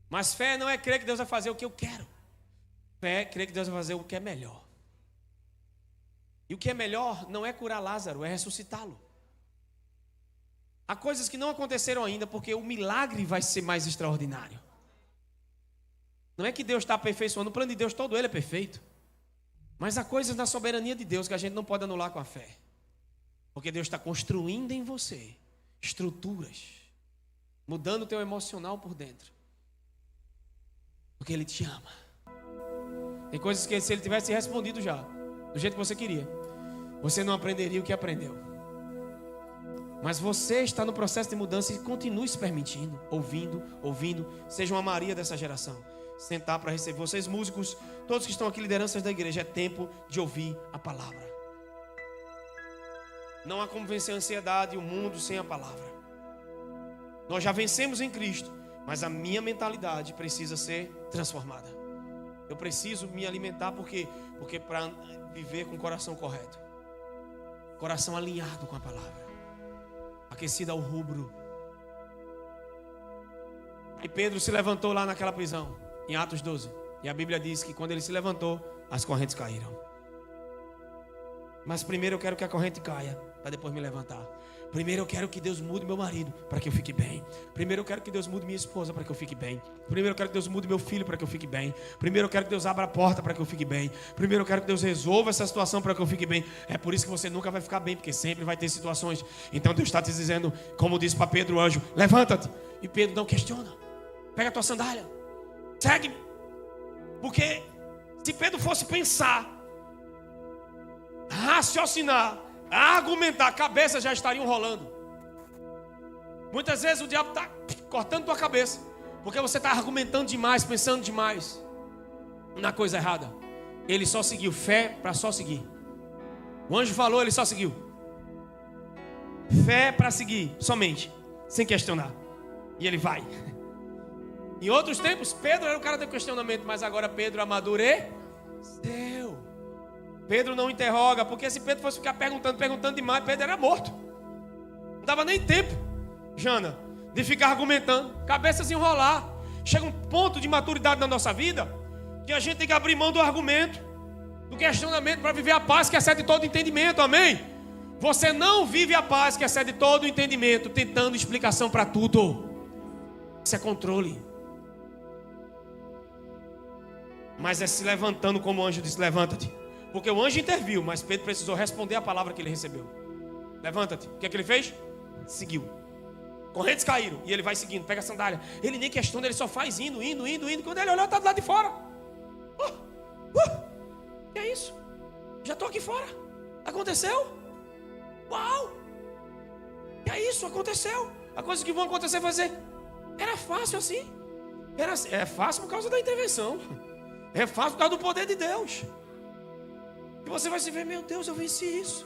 Mas fé não é crer que Deus vai fazer o que eu quero. Fé é crer que Deus vai fazer o que é melhor. E o que é melhor não é curar Lázaro, é ressuscitá-lo. Há coisas que não aconteceram ainda, porque o milagre vai ser mais extraordinário. Não é que Deus está aperfeiçoando, o plano de Deus todo ele é perfeito. Mas há coisas na soberania de Deus que a gente não pode anular com a fé. Porque Deus está construindo em você estruturas, mudando o teu emocional por dentro. Porque Ele te ama. Tem coisas que se Ele tivesse respondido já, do jeito que você queria, você não aprenderia o que aprendeu. Mas você está no processo de mudança e continue se permitindo, ouvindo. Seja uma Maria dessa geração. Sentar para receber. Vocês músicos, todos que estão aqui, lideranças da igreja, é tempo de ouvir a palavra. Não há como vencer a ansiedade e o mundo sem a palavra. Nós já vencemos em Cristo, mas a minha mentalidade precisa ser transformada. Eu preciso me alimentar porque para viver com o coração correto. Coração alinhado com a palavra. Aquecido ao rubro. E Pedro se levantou lá naquela prisão, em Atos 12. E a Bíblia diz que quando ele se levantou, as correntes caíram. Mas primeiro eu quero que a corrente caia, para depois me levantar. Primeiro eu quero que Deus mude meu marido, para que eu fique bem. Primeiro eu quero que Deus mude minha esposa, para que eu fique bem. Primeiro eu quero que Deus mude meu filho, para que eu fique bem. Primeiro eu quero que Deus abra a porta, para que eu fique bem. Primeiro eu quero que Deus resolva essa situação, para que eu fique bem. É por isso que você nunca vai ficar bem, porque sempre vai ter situações. Então Deus está te dizendo, como disse para Pedro o anjo, levanta-te. E Pedro não questiona. Pega a tua sandália, segue-me. Porque se Pedro fosse pensar, raciocinar, argumentar, a cabeça já estariam rolando. Muitas vezes o diabo está cortando tua cabeça, porque você está argumentando demais, pensando demais na coisa errada. Ele só seguiu, fé para só seguir. O anjo falou, ele só seguiu. Fé para seguir, somente, sem questionar. E ele vai. Em outros tempos, Pedro era o cara do questionamento, mas agora Pedro amadureceu. Pedro não interroga, porque se Pedro fosse ficar perguntando demais, Pedro era morto. Não dava nem tempo, Jana, de ficar argumentando, cabeça se enrolar. Chega um ponto de maturidade na nossa vida que a gente tem que abrir mão do argumento, do questionamento, para viver a paz que excede todo entendimento, amém? Você não vive a paz que excede todo entendimento tentando explicação para tudo. Isso é controle. Mas é se levantando como o anjo disse, levanta-te. Porque o anjo interviu, mas Pedro precisou responder a palavra que ele recebeu. Levanta-te. O que é que ele fez? Seguiu. Correntes caíram e ele vai seguindo, pega a sandália. Ele nem questiona, ele só faz indo. Quando ele olhou, está do lado de fora. Que é isso? Já estou aqui fora. Aconteceu? Uau! Que é isso? Aconteceu. A coisa que vão acontecer vai ser. Era fácil assim. É fácil por causa da intervenção. É fácil por causa do poder de Deus. E você vai se ver, meu Deus, eu venci isso.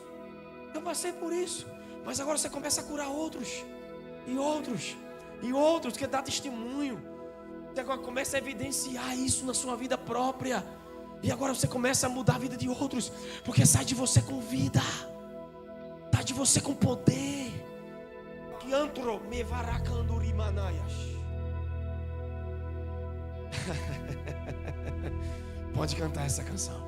Eu passei por isso. Mas agora você começa a curar outros. E outros, que dá testemunho. Você agora começa a evidenciar isso na sua vida própria. E agora você começa a mudar a vida de outros. Porque sai de você com vida. Sai de você com poder. Kiantro me varacanduri manaias. Pode cantar essa canção.